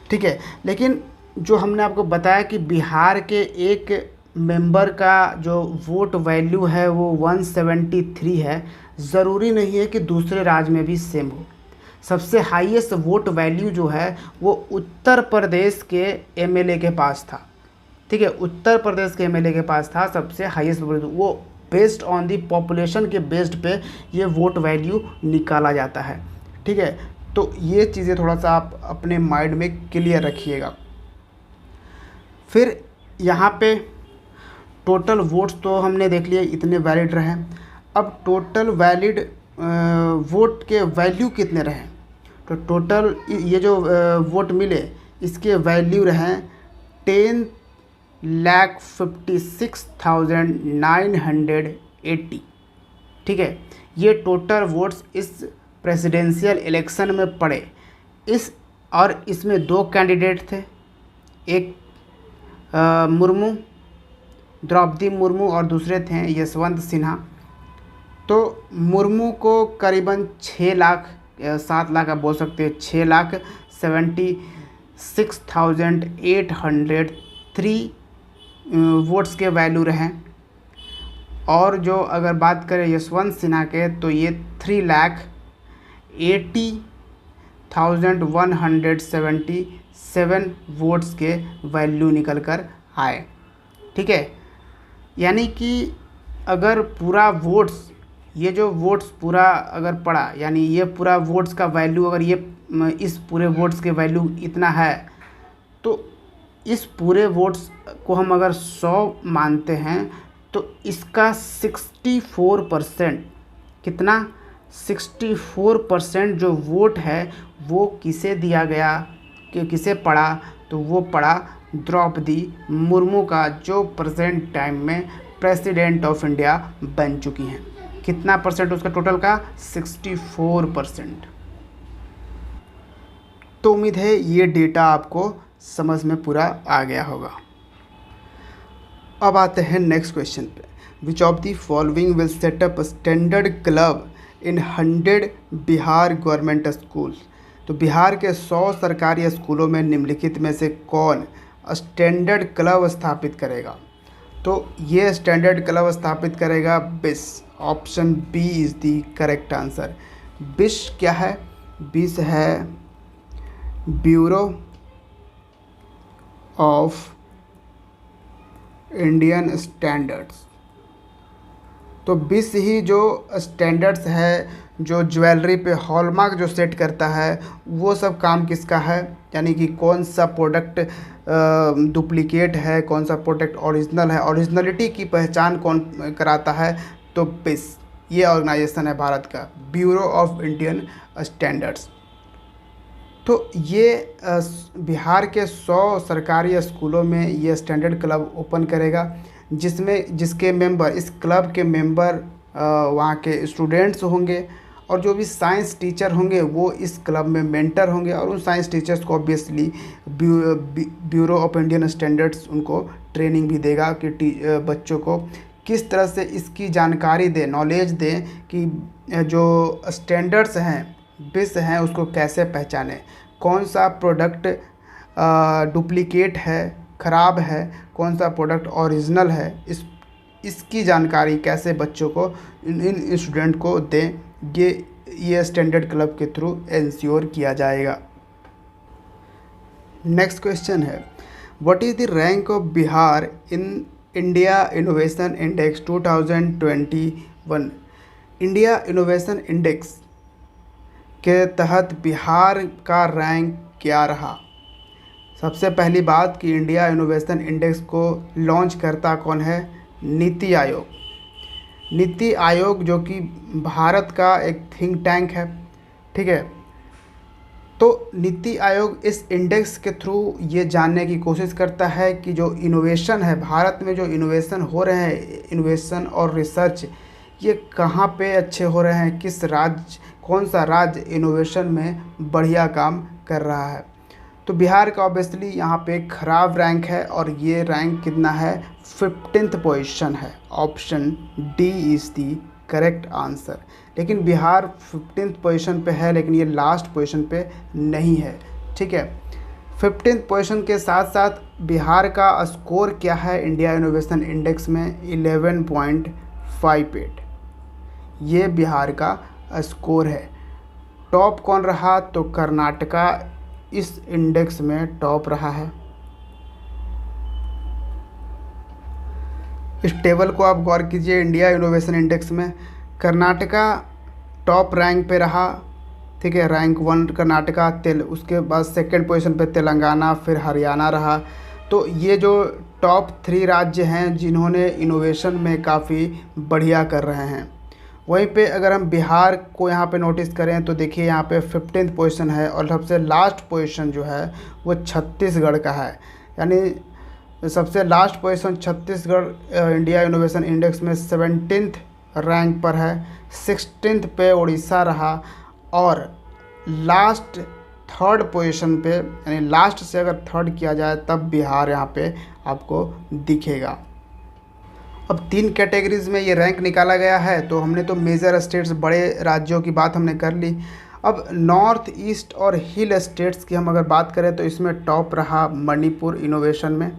ठीक है। लेकिन जो हमने आपको बताया कि बिहार के एक मेंबर का जो वोट वैल्यू है वो 173 है, ज़रूरी नहीं है कि दूसरे राज्य में भी सेम हो। सबसे हाईएस्ट वोट वैल्यू जो है वो उत्तर प्रदेश के एमएलए के पास था, ठीक है। उत्तर प्रदेश के एमएलए के पास था सबसे हाईएस्ट वोट, वो बेस्ड ऑन दी पॉपुलेशन के बेस्ड पे ये वोट वैल्यू निकाला जाता है, ठीक है। तो ये चीज़ें थोड़ा सा आप अपने माइंड में क्लियर रखिएगा। फिर यहाँ पे टोटल वोट्स तो हमने देख लिए इतने वैलिड रहे। अब टोटल वैलिड वोट के वैल्यू कितने रहे, तो टोटल ये जो वोट मिले इसके वैल्यू रहे 10,56,980, ठीक है। ये टोटल वोट्स इस प्रेसिडेंशियल इलेक्शन में पड़े। और इसमें 2 कैंडिडेट थे, एक मुर्मू, द्रौपदी मुर्मू और दूसरे थे यशवंत सिन्हा। तो मुर्मू को करीबन 6 लाख 7 लाख आप बोल सकते हैं, 6,76,803 वोट्स के वैल्यू रहे। और जो अगर बात करें यशवंत सिन्हा के तो ये 3,80,177 वोट्स के वैल्यू निकल कर आए, ठीक है। यानी कि अगर पूरा वोट्स, ये जो वोट्स पूरा अगर पड़ा, यानी ये पूरा वोट्स का वैल्यू अगर ये इस पूरे वोट्स के वैल्यू इतना है, तो इस पूरे वोट्स को हम अगर 100 मानते हैं तो इसका 64% कितना 64% जो वोट है वो किसे दिया गया, कि किसे पड़ा, तो वो पड़ा द्रौपदी मुर्मू का, जो प्रेजेंट टाइम में प्रेसिडेंट ऑफ इंडिया बन चुकी हैं। कितना परसेंट उसका टोटल का 64%। तो उम्मीद है ये डेटा आपको समझ में पूरा आ गया होगा। अब आते हैं नेक्स्ट क्वेश्चन पे। विच of the following will set up standard club in 100 Bihar government schools. तो बिहार के 100 सरकारी स्कूलों में निम्नलिखित में से कौन स्टैंडर्ड क्लब स्थापित करेगा। तो ये स्टैंडर्ड क्लब स्थापित करेगा बिस। Option B is the correct answer. बिस क्या है, बिस है ब्यूरो ऑफ इंडियन स्टैंडर्ड्स। तो बिस ही जो स्टैंडर्ड्स है, जो ज्वेलरी पे हॉलमार्क जो सेट करता है, वो सब काम किसका है, यानी कि कौन सा प्रोडक्ट डुप्लीकेट है, कौन सा प्रोडक्ट ओरिजिनल है, ओरिजिनलिटी की पहचान कौन कराता है, तो बिस ये ऑर्गेनाइजेशन है भारत का, ब्यूरो ऑफ इंडियन स्टैंडर्ड्स। तो ये बिहार के 100 सरकारी स्कूलों में ये स्टैंडर्ड क्लब ओपन करेगा, जिसके मेंबर, इस क्लब के मेंबर वहाँ के स्टूडेंट्स होंगे, और जो भी साइंस टीचर होंगे वो इस क्लब में मेंटर होंगे, और उन साइंस टीचर्स को obviously bureau of Indian standards उनको ट्रेनिंग भी देगा कि बच्चों को किस तरह से इसकी जानकारी दें, नॉलेज दें कि जो स्टैंडर्ड्स हैं, बिस हैं, उसको कैसे पहचानें, कौन सा प्रोडक्ट डुप्लीकेट है, ख़राब है, कौन सा प्रोडक्ट ओरिजिनल है, इसकी जानकारी कैसे बच्चों को, इन स्टूडेंट को दें, ये स्टैंडर्ड क्लब के थ्रू इंश्योर किया जाएगा। नेक्स्ट क्वेश्चन है, what is the rank of Bihar in India innovation index 2021। India innovation index के तहत बिहार का रैंक क्या रहा। सबसे पहली बात कि इंडिया इनोवेशन इंडेक्स को लॉन्च करता कौन है, नीति आयोग। नीति आयोग जो कि भारत का एक थिंक टैंक है, ठीक है। तो नीति आयोग इस इंडेक्स के थ्रू ये जानने की कोशिश करता है कि जो इनोवेशन है, भारत में जो इनोवेशन हो रहे हैं, इनोवेशन और रिसर्च, ये कहाँ पे अच्छे हो रहे हैं, किस राज्य, कौन सा राज्य इनोवेशन में बढ़िया काम कर रहा है। तो बिहार का ऑब्वियसली यहाँ पे ख़राब रैंक है और ये रैंक कितना है, 15th पोजीशन है। Option D is the correct answer. लेकिन बिहार 15th पोजीशन पे है, लेकिन ये लास्ट पोजीशन पे नहीं है। ठीक है, 15th पोजीशन के साथ साथ बिहार का स्कोर क्या है इंडिया इनोवेशन इंडेक्स में, 11.58। ये बिहार का स्कोर है। टॉप कौन रहा, तो कर्नाटका इस इंडेक्स में टॉप रहा है। इस टेबल को आप गौर कीजिए, इंडिया इनोवेशन इंडेक्स में कर्नाटका टॉप रैंक पे रहा। ठीक है, रैंक 1 कर्नाटका, उसके बाद सेकंड पोजीशन पे तेलंगाना, फिर हरियाणा रहा। तो ये जो टॉप 3 राज्य हैं जिन्होंने इनोवेशन में काफ़ी बढ़िया कर रहे हैं। वहीं पे अगर हम बिहार को यहाँ पे नोटिस करें तो देखिए यहाँ पे 15th पोजीशन है और सबसे लास्ट पोजीशन जो है वो छत्तीसगढ़ का है। यानी सबसे last position Chhattisgarh India innovation index में 17th रैंक पर है। 16th पे उड़ीसा रहा और लास्ट 3rd पोजीशन पे, यानी लास्ट से अगर 3rd किया जाए तब बिहार यहाँ पे आपको दिखेगा। अब 3 कैटेगरीज़ में ये रैंक निकाला गया है। तो हमने तो मेजर स्टेट्स, बड़े राज्यों की बात हमने कर ली। अब नॉर्थ ईस्ट और हिल स्टेट्स की हम अगर बात करें तो इसमें टॉप रहा मणिपुर इनोवेशन में।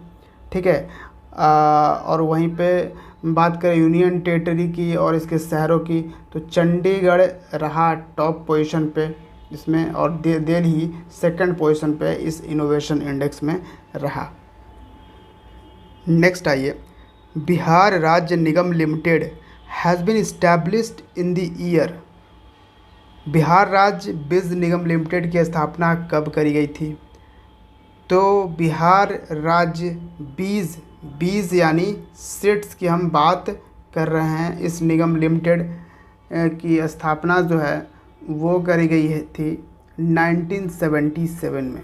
ठीक है, और वहीं पे बात करें यूनियन टेरिटरी की और इसके शहरों की, तो चंडीगढ़ रहा टॉप पोजीशन पे इसमें, और दिल्ली सेकंड पोजीशन पे इस इनोवेशन इंडेक्स में रहा। नेक्स्ट आइए, Bihar Rajya Nigam limited has been established in the year. Bihar Rajya Beej Nigam limited की स्थापना कब करी गई थी? तो बिहार राज्य बीज यानी सीड्स की हम बात कर रहे हैं। इस निगम लिमिटेड की स्थापना जो है वो करी गई थी 1977 में।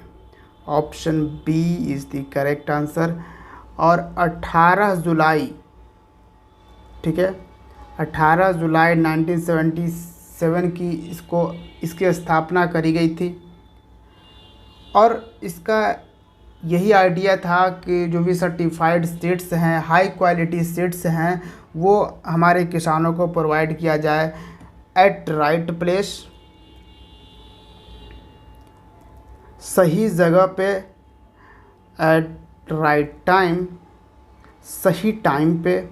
Option B is the correct answer. और 18 जुलाई, ठीक है, 18 जुलाई 1977 की इसकी स्थापना करी गई थी। और इसका यही आइडिया था कि जो भी सर्टिफाइड सीड्स हैं, हाई क्वालिटी सीड्स हैं, वो हमारे किसानों को प्रोवाइड किया जाए एट राइट प्लेस, सही जगह पे, एट राइट टाइम, सही टाइम पे,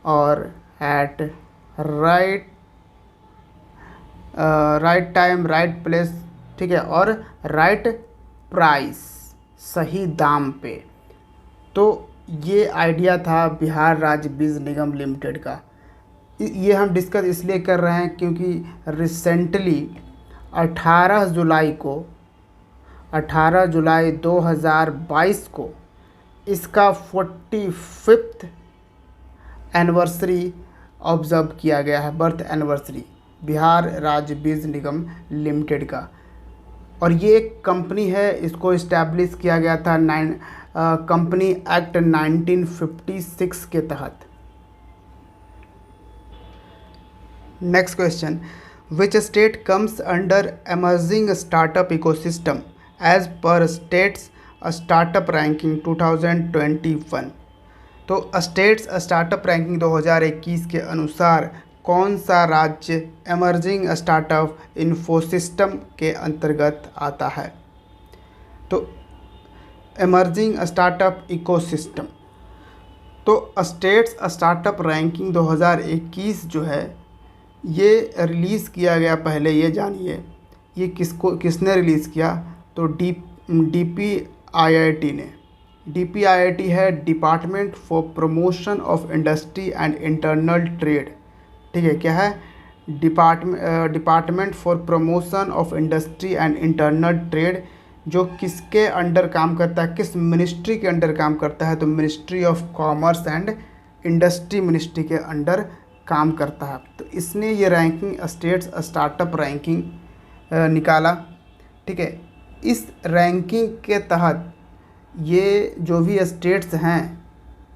और at right time right place. ठीक है, और राइट प्राइस, सही दाम पे। तो ये आइडिया था बिहार राज्य बीज निगम लिमिटेड का। ये हम डिस्कस इसलिए कर रहे हैं क्योंकि रिसेंटली 18 जुलाई 2022 को इसका 45th एनिवर्सरी ऑब्ज़र्व किया गया है, बर्थ एनिवर्सरी बिहार राज्य बीज निगम लिमिटेड का। और ये एक कंपनी है, इसको इस्टेब्लिश किया गया था कंपनी एक्ट 1956 के तहत। Next question, which state comes under emerging startup ecosystem as per states startup ranking 2021। तो स्टेट्स स्टार्टअप रैंकिंग 2021 के अनुसार कौन सा राज्य एमर्जिंग स्टार्टअप इन्फोसिस्टम के अंतर्गत आता है? तो एमर्जिंग स्टार्टअप इकोसिस्टम, तो स्टेट्स स्टार्टअप रैंकिंग 2021 जो है ये रिलीज़ किया गया। पहले ये जानिए ये किसने रिलीज़ किया? तो DPIIT ने। DPIIT है department for promotion of industry and internal trade. ठीक है, क्या है? Department for promotion of industry and internal trade, जो किसके अंडर काम करता है, किस मिनिस्ट्री के अंडर काम करता है? तो ministry of commerce and industry ministry के अंडर काम करता है। तो इसने ये रैंकिंग स्टेट्स स्टार्टअप रैंकिंग निकाला। ठीक है। इस रैंकिंग के तहत ये जो भी स्टेट्स हैं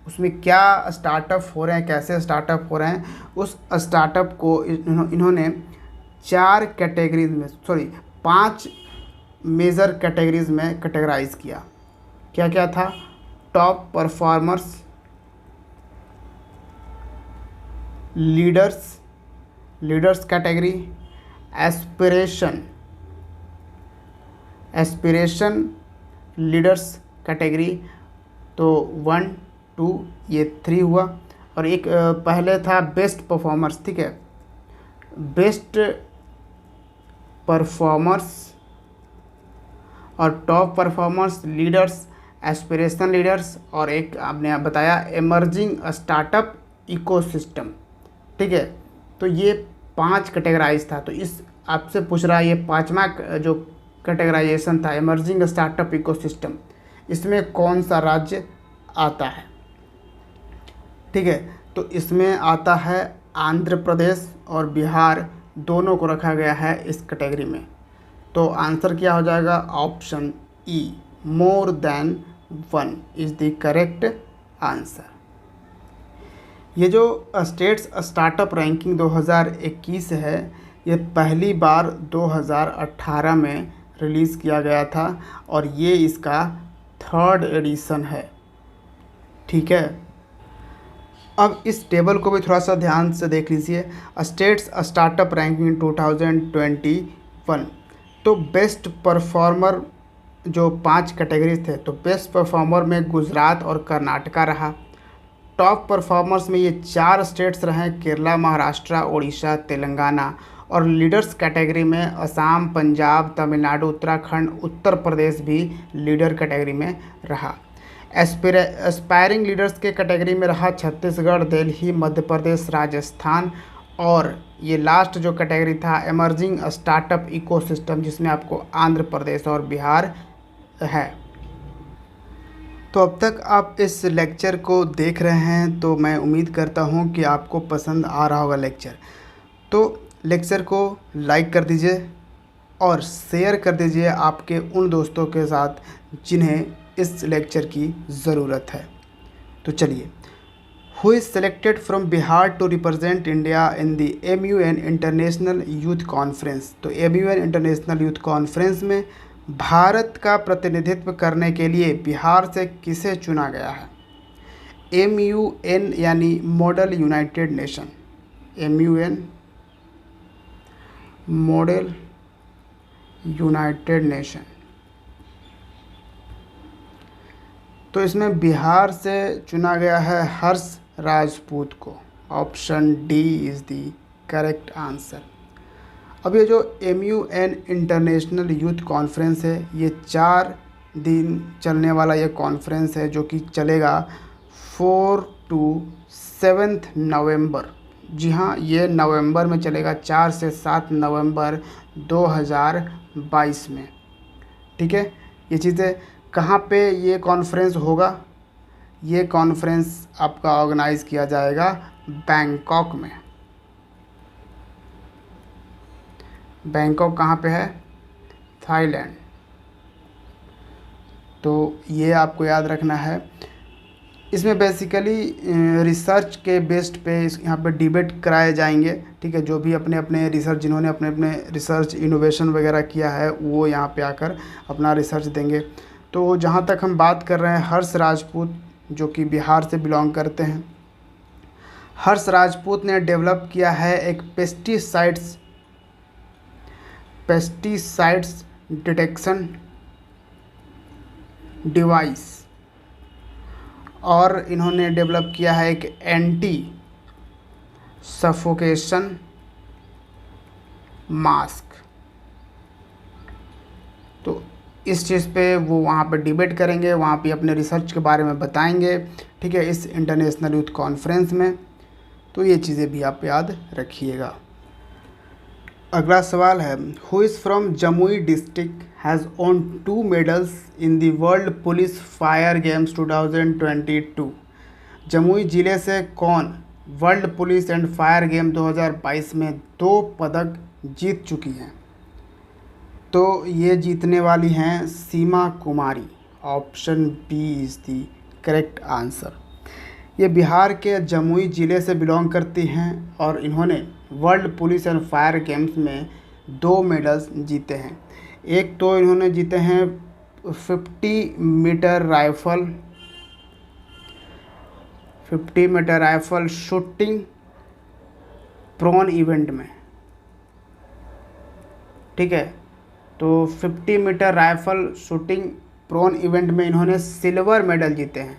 उसमें क्या स्टार्टअप हो रहे हैं, कैसे स्टार्टअप हो रहे हैं, उस स्टार्टअप को इन्होंने 4 कैटेगरीज में, सॉरी 5 मेजर कैटेगरीज में कैटेगराइज किया। क्या क्या था? Top performers, leaders category, aspiration leaders category. तो 1 2 ये 3 हुआ। और एक पहले था बेस्ट परफॉर्मर्स, ठीक है, बेस्ट परफॉर्मर्स और top performers, leaders, aspiration leaders, और एक आपने बताया एमर्जिंग स्टार्टअप इकोसिस्टम, ठीक है। तो ये 5 कैटेगराइज था। तो इस आपसे पूछ रहा है ये 5वां जो कैटेगराइजेशन था एमर्जिंग स्टार्टअप इकोसिस्टम, इसमें कौन सा राज्य आता है? ठीक है, तो इसमें आता है आंध्र प्रदेश और बिहार, दोनों को रखा गया है इस कैटेगरी में। तो आंसर क्या हो जाएगा? Option E, more than 1 is the correct answer. ये जो स्टेट्स स्टार्टअप रैंकिंग 2021 है, ये पहली बार 2018 में रिलीज़ किया गया था और ये इसका 3rd एडिशन है, ठीक है। अब इस टेबल को भी थोड़ा सा ध्यान से देख लीजिए। States startup ranking 2021। तो बेस्ट परफॉर्मर जो 5 कैटेगरीज थे, तो बेस्ट परफॉर्मर में गुजरात और कर्नाटका रहा। टॉप परफॉर्मर्स में ये 4 स्टेट्स रहे, केरला, महाराष्ट्र, उड़ीसा, तेलंगाना। और लीडर्स कैटेगरी में असम, पंजाब, तमिलनाडु, उत्तराखंड, उत्तर प्रदेश भी लीडर कैटेगरी में रहा। एस्पायरिंग लीडर्स के कैटेगरी में रहा छत्तीसगढ़, दिल्ली, मध्य प्रदेश, राजस्थान। और ये लास्ट जो कैटेगरी था एमर्जिंग स्टार्टअप इकोसिस्टम, जिसमें आपको आंध्र प्रदेश और बिहार है। तो अब तक आप इस लेक्चर को देख रहे हैं, तो मैं उम्मीद करता हूं कि आपको पसंद आ रहा होगा लेक्चर। तो लेक्चर को लाइक कर दीजिए और शेयर कर दीजिए आपके उन दोस्तों के साथ जिन्हें इस लेक्चर की ज़रूरत है। तो चलिए, who is selected from Bihar to represent India in the MUN international youth conference. तो MUN इंटरनेशनल यूथ कॉन्फ्रेंस में भारत का प्रतिनिधित्व करने के लिए बिहार से किसे चुना गया है? MUN यानी model United nation, MUN model United nation. तो इसमें बिहार से चुना गया है हर्ष राजपूत को। Option D is the correct answer. अब ये जो MUN इंटरनेशनल यूथ कॉन्फ्रेंस है, ये 4 दिन चलने वाला ये कॉन्फ्रेंस है, जो कि चलेगा 4 to 7 नवंबर। जी हाँ, ये नवंबर में चलेगा, 4 से 7 नवंबर 2022 में, ठीक है। ये चीज़ें कहाँ पे ये कॉन्फ्रेंस होगा? ये कॉन्फ्रेंस आपका ऑर्गेनाइज किया जाएगा बैंकॉक में। बैंकॉक कहाँ पे है? थाईलैंड। तो ये आपको याद रखना है। इसमें बेसिकली रिसर्च के बेस्ड पे यहाँ पे डिबेट कराए जाएंगे, ठीक है। जो भी अपने अपने रिसर्च, जिन्होंने अपने अपने रिसर्च इनोवेशन वगैरह किया है, वो यहाँ पे आकर अपना रिसर्च देंगे। तो जहाँ तक हम बात कर रहे हैं हर्ष राजपूत, जो कि बिहार से बिलोंग करते हैं, हर्ष राजपूत ने डेवलप किया है एक पेस्टिसाइड्स डिटेक्शन डिवाइस, और इन्होंने डेवलप किया है एक एंटी सफोकेशन मास्क। तो इस चीज़ पे वो वहाँ पे डिबेट करेंगे, वहाँ पे अपने रिसर्च के बारे में बताएंगे, ठीक है, इस इंटरनेशनल यूथ कॉन्फ्रेंस में। तो ये चीज़ें भी आप याद रखिएगा। अगला सवाल है, who is from Jamui district has own 2 medals in the world police fire games 2022। Jamui ज़िले से कौन world police and fire game 2022 में 2 पदक जीत चुकी हैं? तो ये जीतने वाली हैं Seema Kumari. Option B is the correct answer. ये बिहार के जमुई ज़िले से बिलोंग करती हैं और इन्होंने world police and fire games में 2 मेडल्स जीते हैं। एक तो इन्होंने जीते हैं 50 metre rifle shooting prone event में, ठीक है। तो 50 metre rifle shooting prone event में इन्होंने सिल्वर मेडल जीते हैं,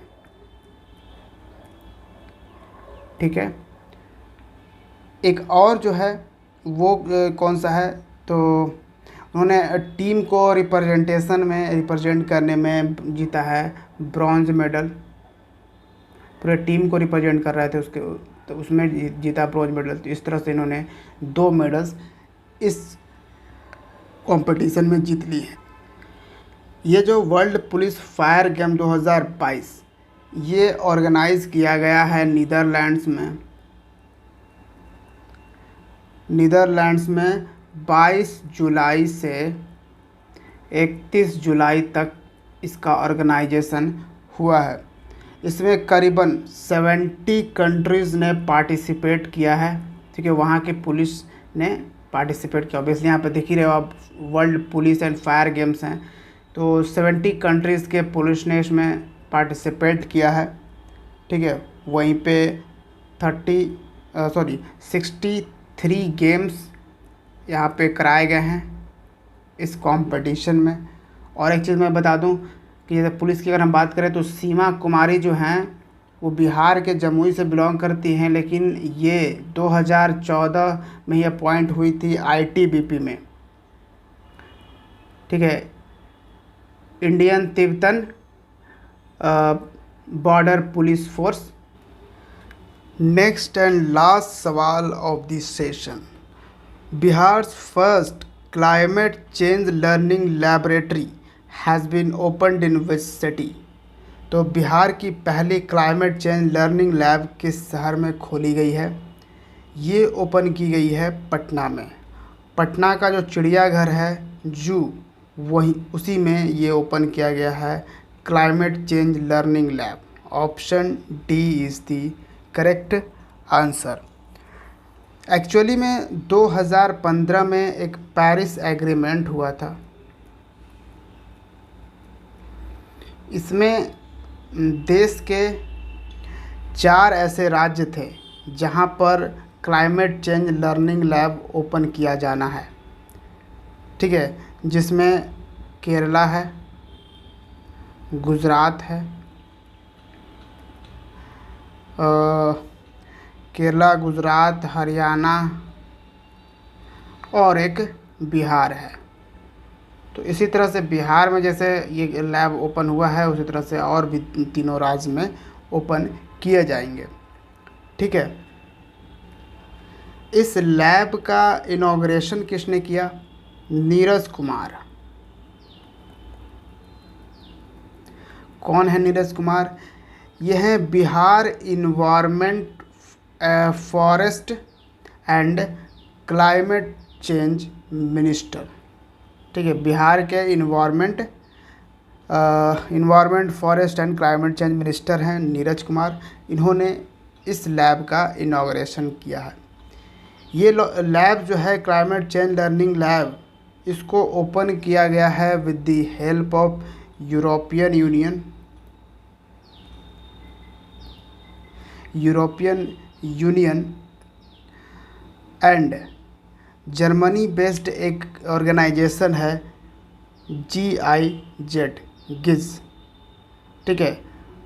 ठीक है। एक और जो है वो कौन सा है, तो उन्होंने टीम को रिप्रेजेंट करने में जीता है ब्रॉन्ज मेडल। पूरे टीम को रिप्रेजेंट कर रहे थे उसके, तो उसमें जीता ब्रॉन्ज मेडल। तो इस तरह से इन्होंने 2 मेडल्स इस कंपटीशन में जीत ली है। ये जो वर्ल्ड पुलिस फायर गेम 2022 ये ऑर्गेनाइज़ किया गया है नीदरलैंड्स में 22 जुलाई से 31 जुलाई तक इसका ऑर्गेनाइजेशन हुआ है। इसमें करीबन 70 कंट्रीज़ ने पार्टिसिपेट किया है, ठीक है। वहाँ के पुलिस ने पार्टिसिपेट किया। ऑब्वियसली यहाँ पे देख ही रहे हो आप, world police and fire games हैं, तो 70 कंट्रीज़ के पुलिस ने इसमें पार्टिसिपेट किया है, ठीक है। वहीं पे 63 गेम्स यहाँ पे कराए गए हैं इस कंपटीशन में। और एक चीज़ मैं बता दूं कि जैसे पुलिस की अगर हम बात करें तो सीमा कुमारी जो हैं वो बिहार के जमुई से बिलोंग करती हैं, लेकिन ये 2014 में ही अपॉइंट हुई थी आईटीबीपी में, ठीक है, Indian Tibetan border police force. Next and last सवाल of this session, Bihar's first climate change learning laboratory has been opened in which city. तो बिहार की पहली क्लाइमेट चेंज लर्निंग लैब किस शहर में खोली गई है? ये ओपन की गई है पटना में। पटना का जो चिड़ियाघर है जू, वहीं उसी में ये ओपन किया गया है climate change learning lab. Option D is the correct answer. Actually में 2015 में एक पेरिस एग्रीमेंट हुआ था। इसमें देश के 4 ऐसे राज्य थे जहां पर climate change learning lab open किया जाना है, ठीक है, जिसमें केरला है, गुजरात है, केरला, गुजरात, हरियाणा और एक बिहार है। तो इसी तरह से बिहार में जैसे ये लैब ओपन हुआ है, उसी तरह से और भी 3 राज्य में ओपन किए जाएंगे, ठीक है। इस लैब का इनॉग्रेशन किसने किया? नीरज कुमार। कौन है नीरज कुमार? यह है Bihar environment forest and climate change minister, ठीक है। बिहार के environment forest and climate change minister हैं नीरज कुमार। इन्होंने इस लैब का इनॉग्रेशन किया है। ये लैब जो है क्लाइमेट चेंज लर्निंग लैब, इसको ओपन किया गया है with the help of European union and Germany based एक ऑर्गेनाइजेशन है GIZ, ठीक है।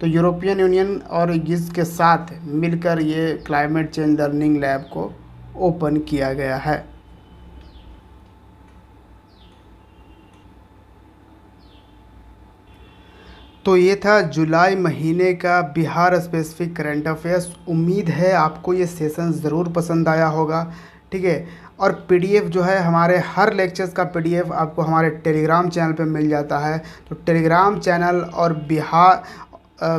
तो यूरोपियन यूनियन और गिज के साथ मिलकर ये क्लाइमेट चेंज लर्निंग लैब को ओपन किया गया है। तो ये था जुलाई महीने का बिहार स्पेसिफिक करंट अफेयर्स। उम्मीद है आपको ये सेशन ज़रूर पसंद आया होगा, ठीक है। और पीडीएफ जो है, हमारे हर लेक्चर्स का पीडीएफ आपको हमारे टेलीग्राम चैनल पे मिल जाता है। तो टेलीग्राम चैनल और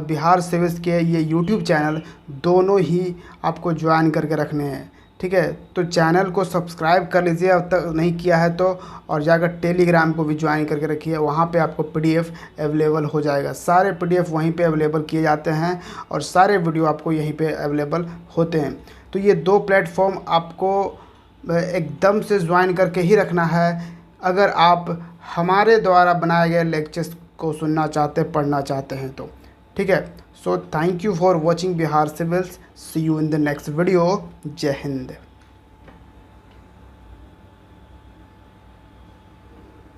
बिहार सिविल्स के ये यूट्यूब चैनल दोनों ही आपको ज्वाइन करके रखने हैं, ठीक है, तो चैनल को सब्सक्राइब कर लीजिए अब तक नहीं किया है तो, और जाकर टेलीग्राम को भी ज्वाइन करके रखिए। वहाँ पे आपको पीडीएफ अवेलेबल हो जाएगा। सारे पीडीएफ वहीं पे अवेलेबल किए जाते हैं और सारे वीडियो आपको यहीं पे अवेलेबल होते हैं। तो ये 2 प्लेटफॉर्म आपको एकदम से ज्वाइन करके ही रखना है अगर आप हमारे द्वारा बनाए गए लेक्चर्स को सुनना चाहते, पढ़ना चाहते हैं तो। ठीक है, so thank you for watching Bihar civils. See you in the next video. जय हिंद।